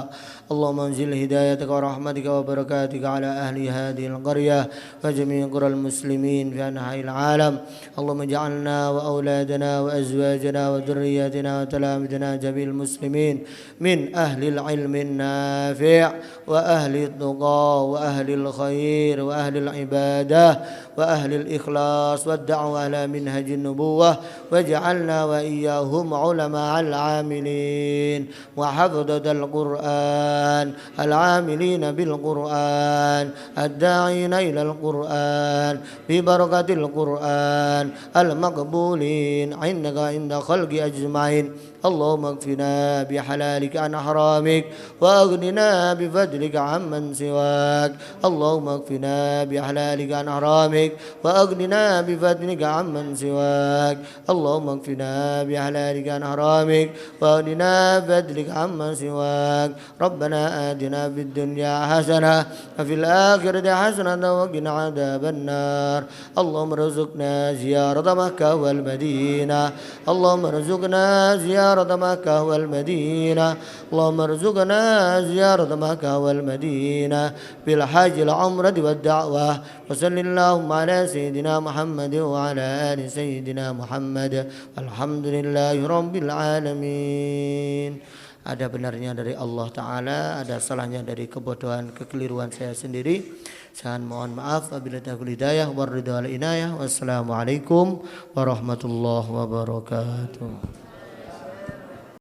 اللهم انزل هدايتك ورحمتك وبركاتك على أهل هذه القرية وجميع قرى المسلمين في أنحاء العالم. اللهم اجعلنا وأولادنا وأزواجنا وذرياتنا وتلامذنا جميع المسلمين من أهل العلم النافع وأهل التقى وأهل الخير وأهل العبادة وأهل الإخلاص والدعوة على منهج النبوة، واجعلنا وإياهم علماء العاملين وحفظة القرآن العاملين بالقرآن الداعين إلى القرآن ببركة القرآن المقبولين عندك عند خلق أجمعين. اللهم اكفنا بحلالك عن حرامك وأغننا بفضلك عمن سواك. اللهم اكفنا بحلالك عن حرامك وأغننا بفضلك عمن سواك. اللهم اكفنا بحلالك عن حرامك وأغننا بفضلك عمن سواك. ربنا آتنا في الدنيا حسنة وفي الآخرة حسنة وقنا عذاب النار. اللهم ارزقنا زيارة مكة والمدينة. اللهم ارزقنا زيارة مكة والمدينة. اللهم ارزقنا زيارة مكة والمدينة بالحج العمرة والدعوة. وصل اللهم على سيدنا محمد وعلى آل سيدنا محمد. الحمد لله رب العالمين. Ada benarnya dari Allah Ta'ala, ada salahnya dari kebodohan, kekeliruan saya sendiri. Saya mohon maaf apabila taufiq hidayah waridha wal inayah. Wassalamualaikum warahmatullahi wabarakatuh.